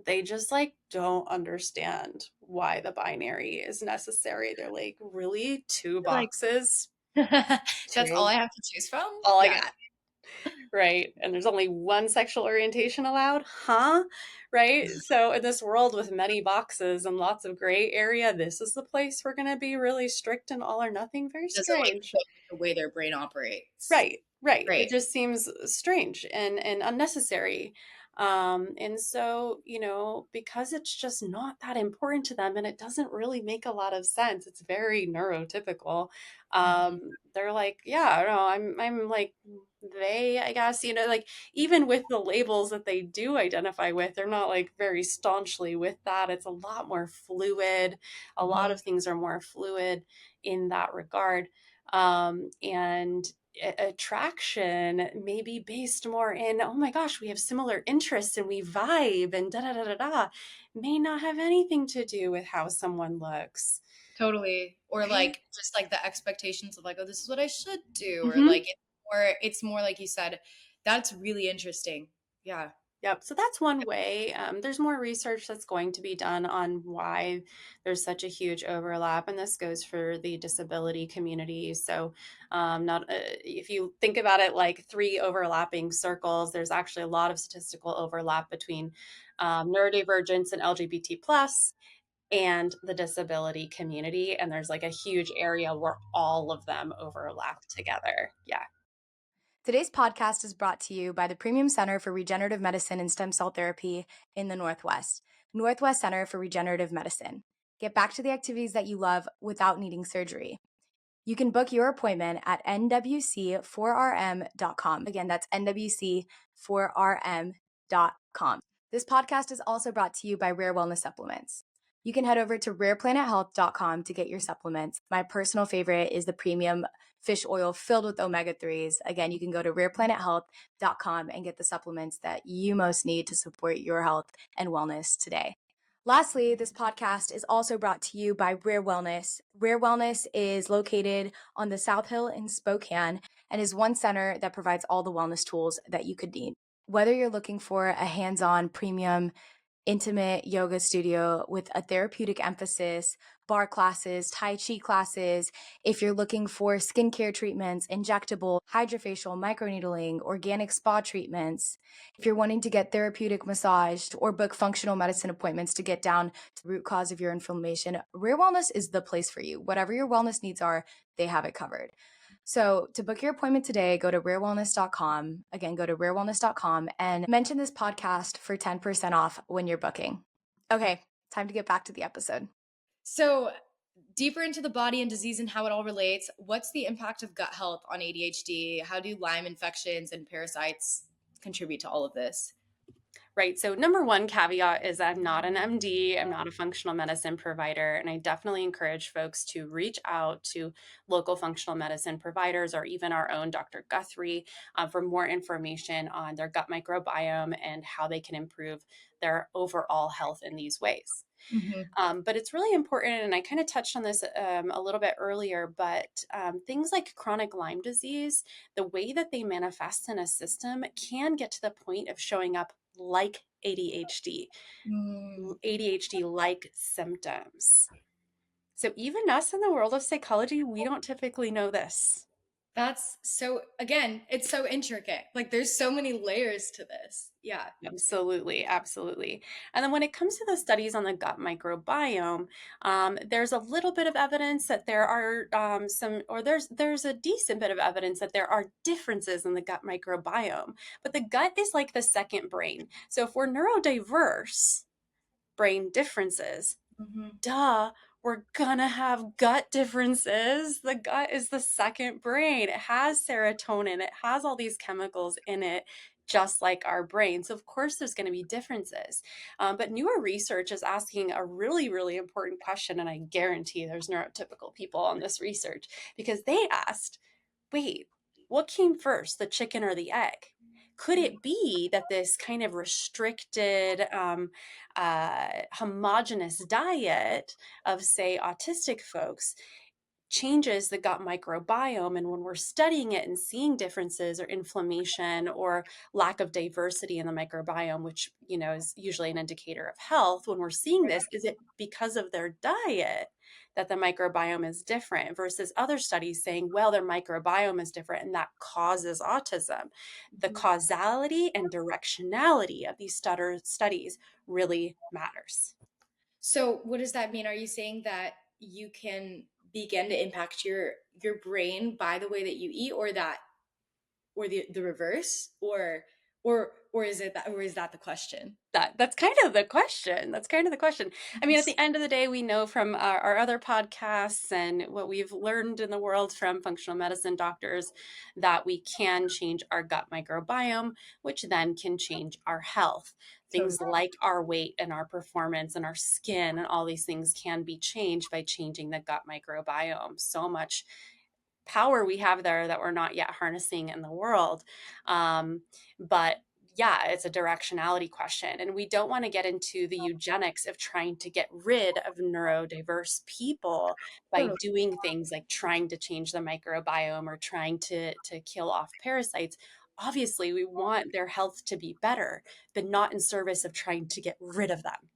they just like don't understand why the binary is necessary. They're like, really? Two Like, boxes? that's all Two? I have to choose from? All I Yeah. got. Right. And there's only one sexual orientation allowed? Huh? Right. So, in this world with many boxes and lots of gray area, this is the place we're going to be really strict and all or nothing. Very Doesn't like strange. fit with the way their brain operates. Right, right. It Right. just seems strange and unnecessary. And so, because it's just not that important to them and it doesn't really make a lot of sense, it's very neurotypical. Mhm. They're like, yeah, no, I'm like they, I guess, like even with the labels that they do identify with, they're not like very staunchly with that. It's a lot more fluid. A lot Mhm. of things are more fluid in that regard. And attraction may be based more in, oh my gosh, we have similar interests and we vibe and da da da da da, may not have anything to do with how someone looks, Totally. Or right? like just like the expectations of like, oh, this is what I should do. Or Mm-hmm. like it's more like you said, that's really interesting. Yeah. Yep. So that's one way. There's more research that's going to be done on why there's such a huge overlap, and this goes for the disability community. So, not if you think about it like three overlapping circles, there's actually a lot of statistical overlap between neurodivergence and LGBT plus and the disability community, and there's like a huge area where all of them overlap together. Yeah. Today's podcast is brought to you by the Premium Center for Regenerative Medicine and Stem Cell Therapy in the Northwest, Northwest Center for Regenerative Medicine. Get back to the activities that you love without needing surgery. You can book your appointment at nwc4rm.com. Again, that's nwc4rm.com. This podcast is also brought to you by Rare Wellness Supplements. You can head over to rareplanethealth.com to get your supplements. My personal favorite is the premium fish oil filled with omega 3s. Again, you can go to rareplanethealth.com and get the supplements that you most need to support your health and wellness today. Lastly, this podcast is also brought to you by Rare Wellness. Rare Wellness is located on the South Hill in Spokane and is one center that provides all the wellness tools that you could need. Whether you're looking for a hands-on premium intimate yoga studio with a therapeutic emphasis, bar classes, Tai Chi classes, if you're looking for skincare treatments, injectable, hydrofacial, microneedling, organic spa treatments, if you're wanting to get therapeutic massage or book functional medicine appointments to get down to the root cause of your inflammation, Rare Wellness is the place for you. Whatever your wellness needs are, they have it covered. So to book your appointment today, go to rarewellness.com. Again, go to rarewellness.com and mention this podcast for 10% off when you're booking. Okay, time to get back to the episode. So, deeper into the body and disease and how it all relates, what's the impact of gut health on ADHD? How do Lyme infections and parasites contribute to all of this? Right. So, number one caveat is I'm not an MD, I'm not a functional medicine provider, and I definitely encourage folks to reach out to local functional medicine providers or even our own Dr. Guthrie for more information on their gut microbiome and how they can improve their overall health in these ways. Mm-hmm. But it's really important, and I kind of touched on this a little bit earlier, but things like chronic Lyme disease, the way that they manifest in a system can get to the point of showing up like ADHD, Mm. ADHD like symptoms. So even us in the world of psychology, we don't typically know this. That's so, again, it's so intricate. Like, there's so many layers to this. Yeah. Absolutely, absolutely. And then when it comes to the studies on the gut microbiome, there's a little bit of evidence that there are there's a decent bit of evidence that there are differences in the gut microbiome. But the gut is like the second brain. So if we're neurodiverse, brain differences, Mm-hmm. duh, we're gonna have gut differences. The gut is the second brain. It has serotonin, it has all these chemicals in it. just like our brain. So, of course, there's going to be differences. But newer research is asking a really, really important question. And I guarantee there's neurotypical people on this research because they asked, wait, what came first, the chicken or the egg? Could it be that this kind of restricted, homogenous diet of, say, autistic folks changes the gut microbiome? And when we're studying it and seeing differences or inflammation or lack of diversity in the microbiome, which, is usually an indicator of health, when we're seeing this, is it because of their diet that the microbiome is different versus other studies saying, well, their microbiome is different and that causes autism? The causality and directionality of these studies really matters. So what does that mean? Are you saying that you can begin to impact your brain by the way that you eat, or that, or the reverse, or is that the question? That's kind of the question. That's kind of the question. I mean, at the end of the day, we know from our other podcasts and what we've learned in the world from functional medicine doctors that we can change our gut microbiome, which then can change our health. Totally. Things like our weight and our performance and our skin and all these things can be changed by changing the gut microbiome. So much power we have there that we're not yet harnessing in the world. But yeah, it's a directionality question. And we don't want to get into the eugenics of trying to get rid of neurodiverse people by Totally. doing things like trying to change the microbiome or trying to kill off parasites. Obviously, we want their health to be better, but not in service of trying to get rid of them.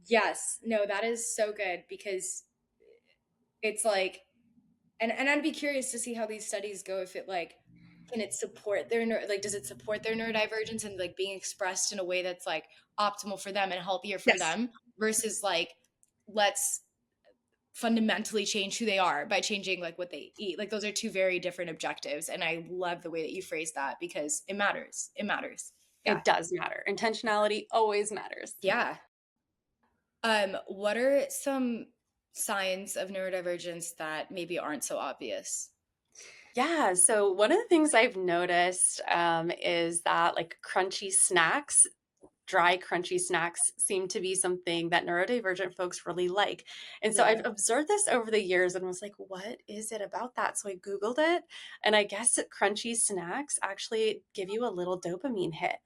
Yes. No, that is so good, because it's like, and I'd be curious to see how these studies go, if it like, can it support their like, does it support their neurodivergence and like being expressed in a way that's like optimal for them and healthier for Yes. them, versus like, let's fundamentally change who they are by changing like what they eat. Like, those are two very different objectives, and I love the way that you phrase that, because it matters. It matters. Yeah. It does matter. Intentionality always matters. Yeah. What are some signs of neurodivergence that maybe aren't so obvious? Yeah, so one of the things I've noticed is that like crunchy snacks, dry crunchy snacks seem to be something that neurodivergent folks really like. And so Yeah. I've observed this over the years and was like, what is it about that? So I Googled it, and I guess that crunchy snacks actually give you a little dopamine hit.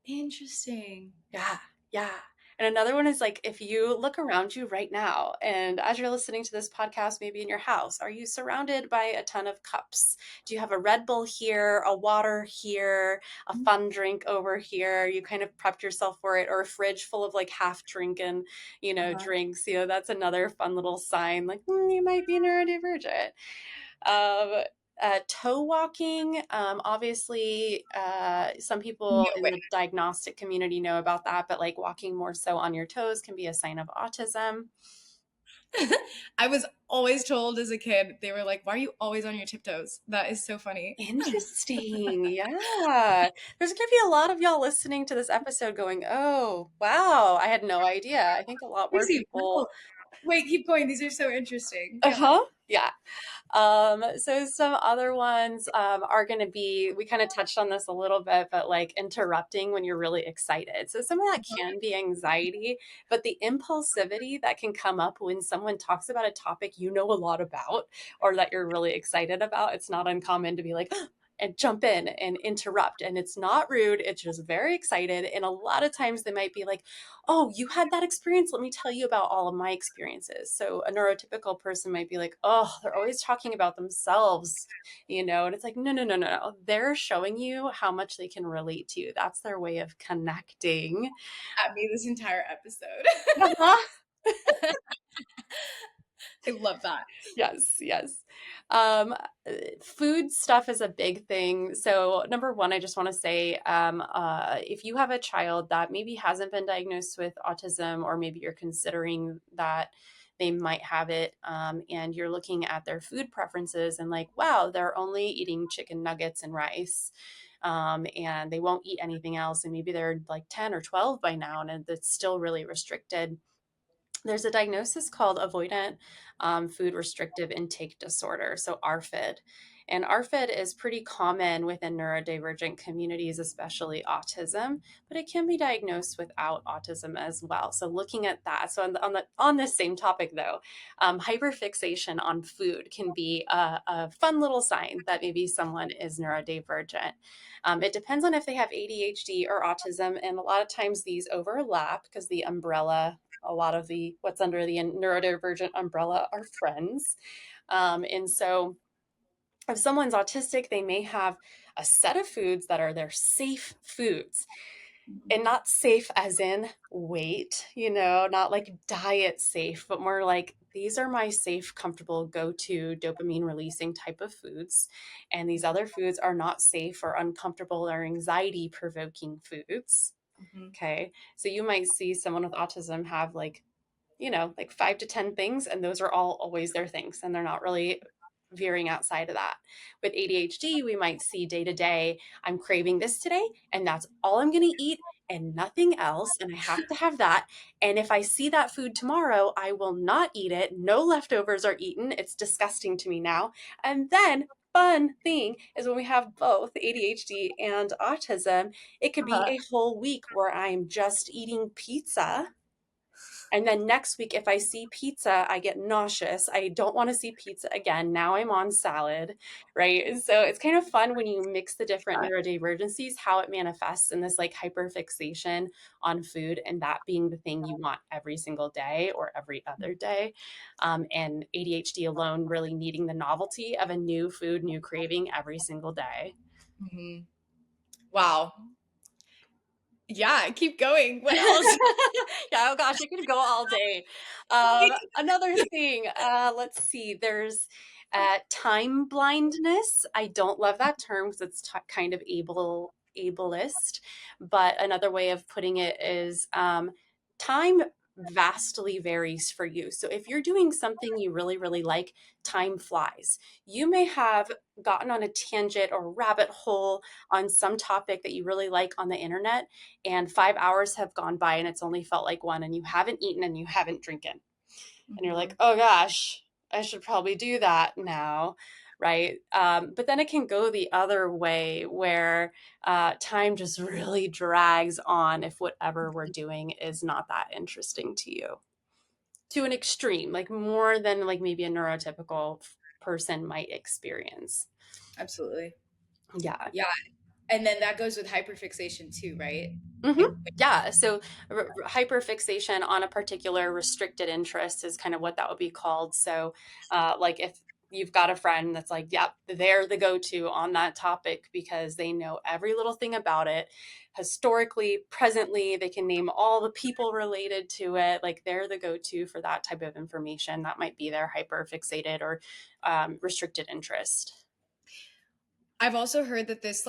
Interesting. Yeah, yeah. And another one is like if you look around you right now, and as you're listening to this podcast, maybe in your house, are you surrounded by a ton of cups? Do you have a Red Bull here, a water here, a fun drink over here? You kind of prepped yourself for it, or a fridge full of like half drinking, Uh-huh. drinks. That's another fun little sign, like you might be neurodivergent. Um, toe walking, obviously, some No people in way. the diagnostic community know about that, but like walking more so on your toes can be a sign of autism. I was always told as a kid, they were like, why are you always on your tiptoes? That is so funny. Interesting. Yeah. There's going to be a lot of y'all listening to this episode going, oh, wow, I had no idea. I think a lot more Crazy. people. No. Wait, keep going. These are so interesting. Uh Yeah. huh. Yeah. So some other ones are going to be, we kind of touched on this a little bit, but like interrupting when you're really excited. So some of that can be anxiety, but the impulsivity that can come up when someone talks about a topic you know a lot about or that you're really excited about, it's not uncommon to be like, and jump in and interrupt. And it's not rude, it's just very excited. And a lot of times they might be like, oh, you had that experience. Let me tell you about all of my experiences. So a neurotypical person might be like, oh, they're always talking about themselves, and it's like, no, no, no, no, no. They're showing you how much they can relate to you. That's their way of connecting. At me this entire episode. Uh-huh. I love that. Yes, yes. Um, Food stuff is a big thing. So, number one, I just want to say if you have a child that maybe hasn't been diagnosed with autism, or maybe you're considering that they might have it, and you're looking at their food preferences and like, wow, they're only eating chicken nuggets and rice. And they won't eat anything else. And maybe they're like 10 or 12 by now, and it's still really restricted. There's a diagnosis called avoidant food restrictive intake disorder, so ARFID. And RFID is pretty common within neurodivergent communities, especially autism, but it can be diagnosed without autism as well. So looking at that, so on this same topic though, hyperfixation on food can be a fun little sign that maybe someone is neurodivergent. It depends on if they have ADHD or autism, and a lot of times these overlap because the umbrella, a lot of the what's under the neurodivergent umbrella are friends. And so if someone's autistic, they may have a set of foods that are their safe foods, and not safe as in weight, not like diet safe, but more like these are my safe, comfortable, go to dopamine releasing type of foods. And these other foods are not safe or uncomfortable or anxiety provoking foods. Mm-hmm. Okay. So you might see someone with autism have like 5 to 10 things, and those are all always their things, and they're not really veering outside of that. With ADHD, we might see day to day, I'm craving this today, and that's all I'm going to eat and nothing else. And I have to have that. And if I see that food tomorrow, I will not eat it. No leftovers are eaten. It's disgusting to me now. And then, fun thing is when we have both ADHD and autism, it could be Uh-huh. a whole week where I'm just eating pizza, and then next week, if I see pizza, I get nauseous. I don't want to see pizza again. Now I'm on salad, right? And so it's kind of fun when you mix the different neurodivergencies, how it manifests in this like hyperfixation on food, and that being the thing you want every single day or every other day. And ADHD alone really needing the novelty of a new food, new craving every single day. Mm-hmm. Wow. Yeah, keep going. What else? Yeah, oh gosh, I could go all day. Another thing, let's see, there's time blindness. I don't love that term because it's kind of ableist, but another way of putting it is time vastly varies for you. So if you're doing something you really, really like, time flies. You may have gotten on a tangent or rabbit hole on some topic that you really like on the internet, and 5 hours have gone by and it's only felt like one, and you haven't eaten and you haven't drinking. And you're like, oh gosh, I should probably do that now. Right. But then it can go the other way where time just really drags on if whatever we're doing is not that interesting to you, to an extreme, like more than like maybe a neurotypical person might experience. Absolutely. Yeah. Yeah. And then that goes with hyperfixation too, right? Mm-hmm. And Yeah. So hyperfixation on a particular restricted interest is kind of what that would be called. So, like if you've got a friend that's like, yep, they're the go-to on that topic because they know every little thing about it. Historically, presently, they can name all the people related to it. Like they're the go-to for that type of information. That might be their hyperfixated or restricted interest. I've also heard that this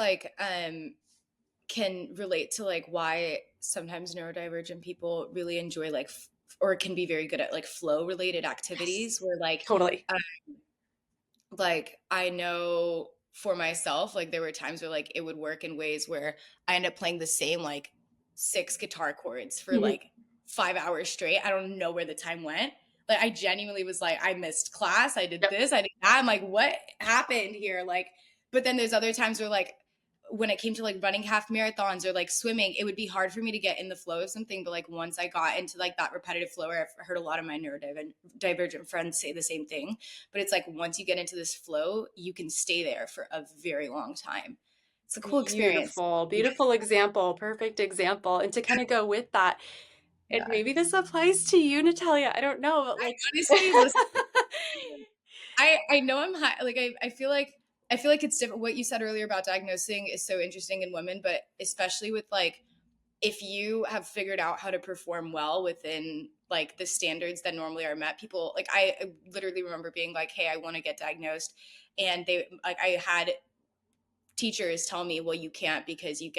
can relate to like why sometimes neurodivergent people really enjoy or can be very good at like flow related activities Yes, where totally. like I know for myself, like there were times where like it would work in ways where I end up playing the same like 6 guitar chords for Mhm. like 5 hours straight. I don't know where the time went. Like I genuinely was like, I missed class, I did Yep. this, I did that. I'm like, what happened here? Like, but then there's other times where like when it came to like running half marathons or like swimming, it would be hard for me to get in the flow of something. But like once I got into like that repetitive flow, where I've heard a lot of my neurodivergent friends say the same thing, but it's like once you get into this flow, you can stay there for a very long time. It's a cool experience. Beautiful, beautiful example, perfect example. And to kind of go with that, and Yeah. maybe this applies to you, Natalia. I don't know, but I like, honestly listen. I know I'm high. Like I feel like it's different. What you said earlier about diagnosing is so interesting in women, but especially with like if you have figured out how to perform well within like the standards that normally are met, people like I literally remember being like, "Hey, I want to get diagnosed," and they like I had teachers tell me, "Well, you can't because you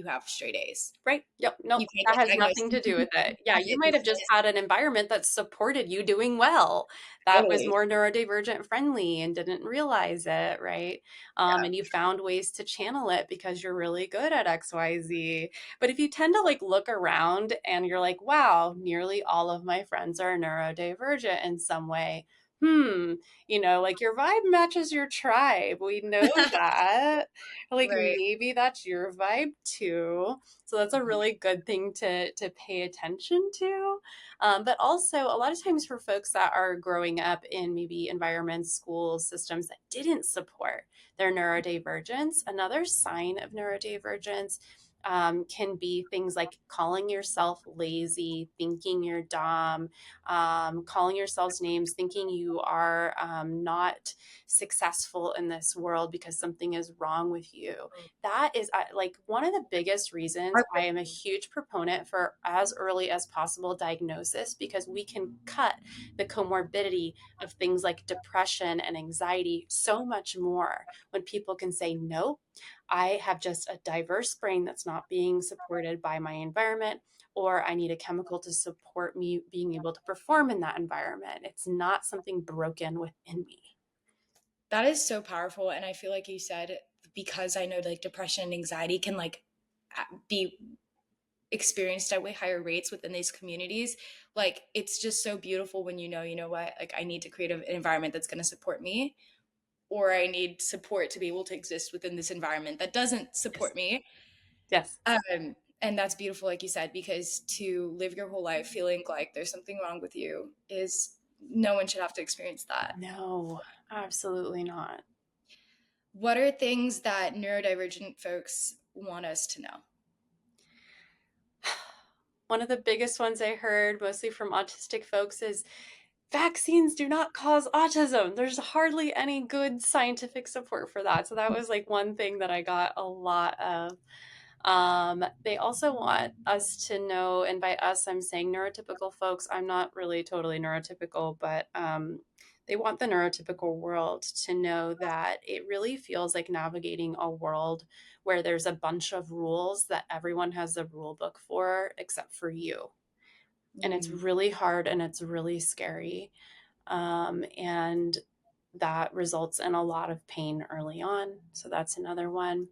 have straight A's. right? Yep. Nope. You can't That get has diagnosed." nothing to do with it. Yeah. Have You it might have just because had an environment that supported you doing well, that was totally, more neurodivergent friendly and didn't realize it. Right. yeah, And you found ways to channel it because you're really good at XYZ. But if you tend to like look around and you're like, wow, nearly all of my friends are neurodivergent in some way. like your vibe matches your tribe. We know that. Like Right. maybe that's your vibe too. So that's a Mhm. really good thing to pay attention to. But also, a lot of times for folks that are growing up in maybe environments, schools, systems that didn't support their neurodivergence, another sign of neurodivergence can be things like calling yourself lazy, thinking you're dumb, calling yourselves names, thinking you are not successful in this world because something is wrong with you. That is like one of the biggest reasons I am a Heartbreaking. huge proponent for as early as possible diagnosis, because we can cut the comorbidity of things like depression and anxiety so much more when people can say, nope, I have just a diverse brain that's not being supported by my environment, or I need a chemical to support me being able to perform in that environment. It's not something broken within me. That is so powerful. And I feel like you said, because I know like depression and anxiety can like be experienced at way higher rates within these communities. Like it's just so beautiful when you know what, like I need to create an environment that's going to support me, or I need support to be able to exist within this environment that doesn't Yes. support me. Yes. And that's beautiful, like you said, because to live your whole life feeling like there's something wrong with you is no one should have to experience that. No, absolutely not. What are things that neurodivergent folks want us to know? One of the biggest ones I heard, mostly from autistic folks, is vaccines do not cause autism. There's hardly any good scientific support for that. So that was like one thing that I got a lot of. They also want us to know, and by us, I'm saying neurotypical folks. I'm not really totally neurotypical, but they want the neurotypical world to know that it really feels like navigating a world where there's a bunch of rules that everyone has a rule book for except for you. And it's Mm. really hard and it's really scary. And that results in a lot of pain early on. So that's another one.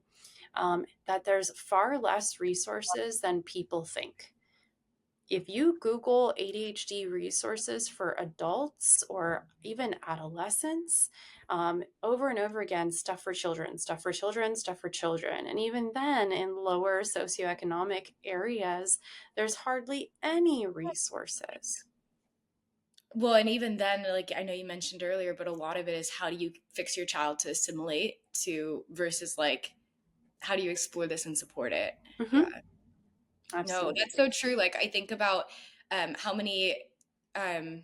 That there's far less resources than people think. If you Google ADHD resources for adults or even adolescents, over and over again, stuff for children, stuff for children, stuff for children. And even then, in lower socioeconomic areas, there's hardly any resources. Well, and even then, like I know you mentioned earlier, but a lot of it is how do you fix your child to assimilate to versus like how do you explore this and support it? Yeah. Mm-hmm. No, that's Absolutely. so true. Like I think about how many um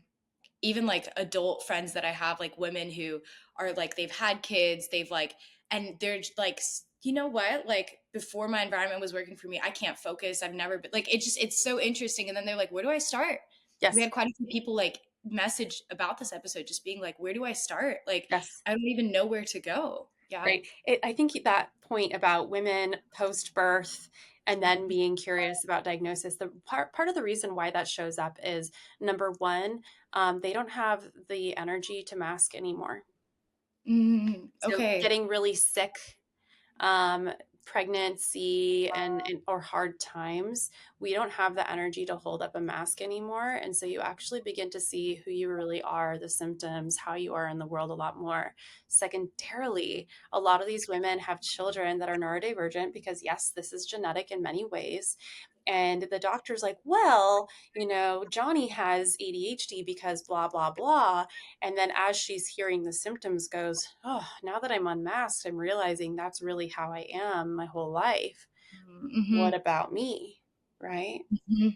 even like adult friends that I have, like women who are like they've had kids, they've like and they're like you know what? Like before my environment was working for me, I can't focus. I've never been like it's so interesting. And then they're like, where do I start? We Yes. had quite a few people like message about this episode just being like, where do I start? Like Yes. I don't even know where to go. Yeah. Right. I think that point about women post birth and then being curious about diagnosis, the part of the reason why that shows up is number one, they don't have the energy to mask anymore. So Okay. getting really sick, um, pregnancy and or hard times, we don't have the energy to hold up a mask anymore. And so you actually begin to see who you really are, the symptoms, how you are in the world a lot more. Secondarily, a lot of these women have children that are neurodivergent because, yes, this is genetic in many ways. And the doctor's like, well, Johnny has ADHD because blah, blah, blah. And then as she's hearing the symptoms goes, oh, now that I'm unmasked, I'm realizing that's really how I am my whole life. What Mm-hmm. about me? Right? Mm-hmm.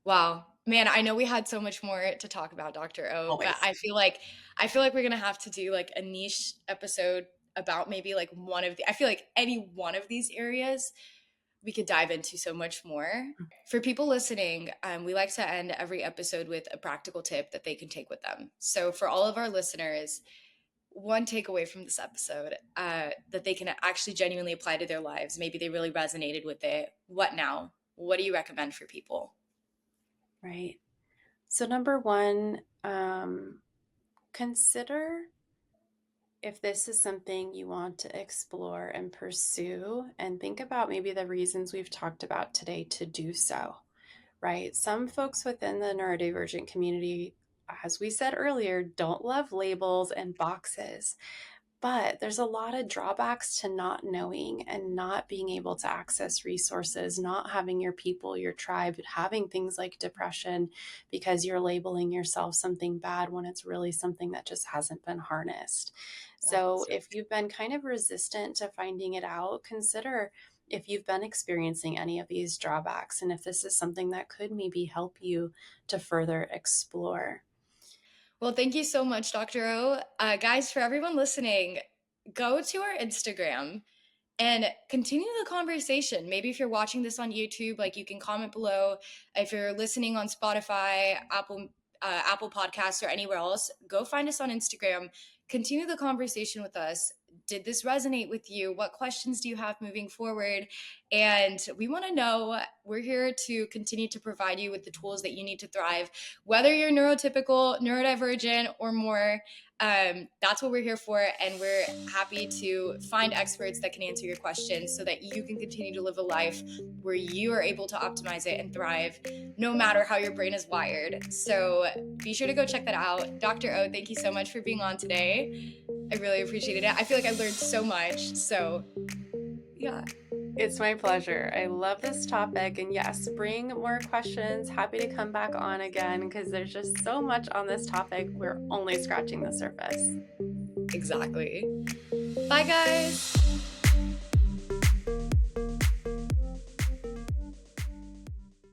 Wow. Man, I know we had so much more to talk about, Dr. O, but Always. I feel like we're gonna have to do like a niche episode about maybe like one of the I feel like any one of these areas we could dive into so much more. For people listening, we like to end every episode with a practical tip that they can take with them. So for all of our listeners, one takeaway from this episode that they can actually genuinely apply to their lives. Maybe they really resonated with it. What now? What do you recommend for people? Right. So, number one, consider if this is something you want to explore and pursue, and think about maybe the reasons we've talked about today to do so. Right. Some folks within the neurodivergent community as we said earlier, don't love labels and boxes. But there's a lot of drawbacks to not knowing and not being able to access resources, not having your people, your tribe, having things like depression because you're labeling yourself something bad when it's really something that just hasn't been harnessed. So That's so if you've been kind of resistant to finding it out, consider if you've been experiencing any of these drawbacks and if this is something that could maybe help you to further explore. Well, thank you so much, Dr. O. Guys, for everyone listening, go to our Instagram and continue the conversation. Maybe if you're watching this on YouTube, like you can comment below. If you're listening on Spotify, Apple Podcasts, or anywhere else, go find us on Instagram. Continue the conversation with us. Did this resonate with you? What questions do you have moving forward? And we want to know. We're here to continue to provide you with the tools that you need to thrive, whether you're neurotypical, neurodivergent, or more. That's what we're here for, and we're happy to find experts that can answer your questions so that you can continue to live a life where you are able to optimize it and thrive no matter how your brain is wired. So be sure to go check that out. Dr. O, thank you so much for being on today. I really appreciated it. I feel like I learned so much. So yeah. It's my pleasure. I love this topic. And yes, bring more questions. Happy to come back on again because there's just so much on this topic. We're only scratching the surface. Exactly. Bye, guys.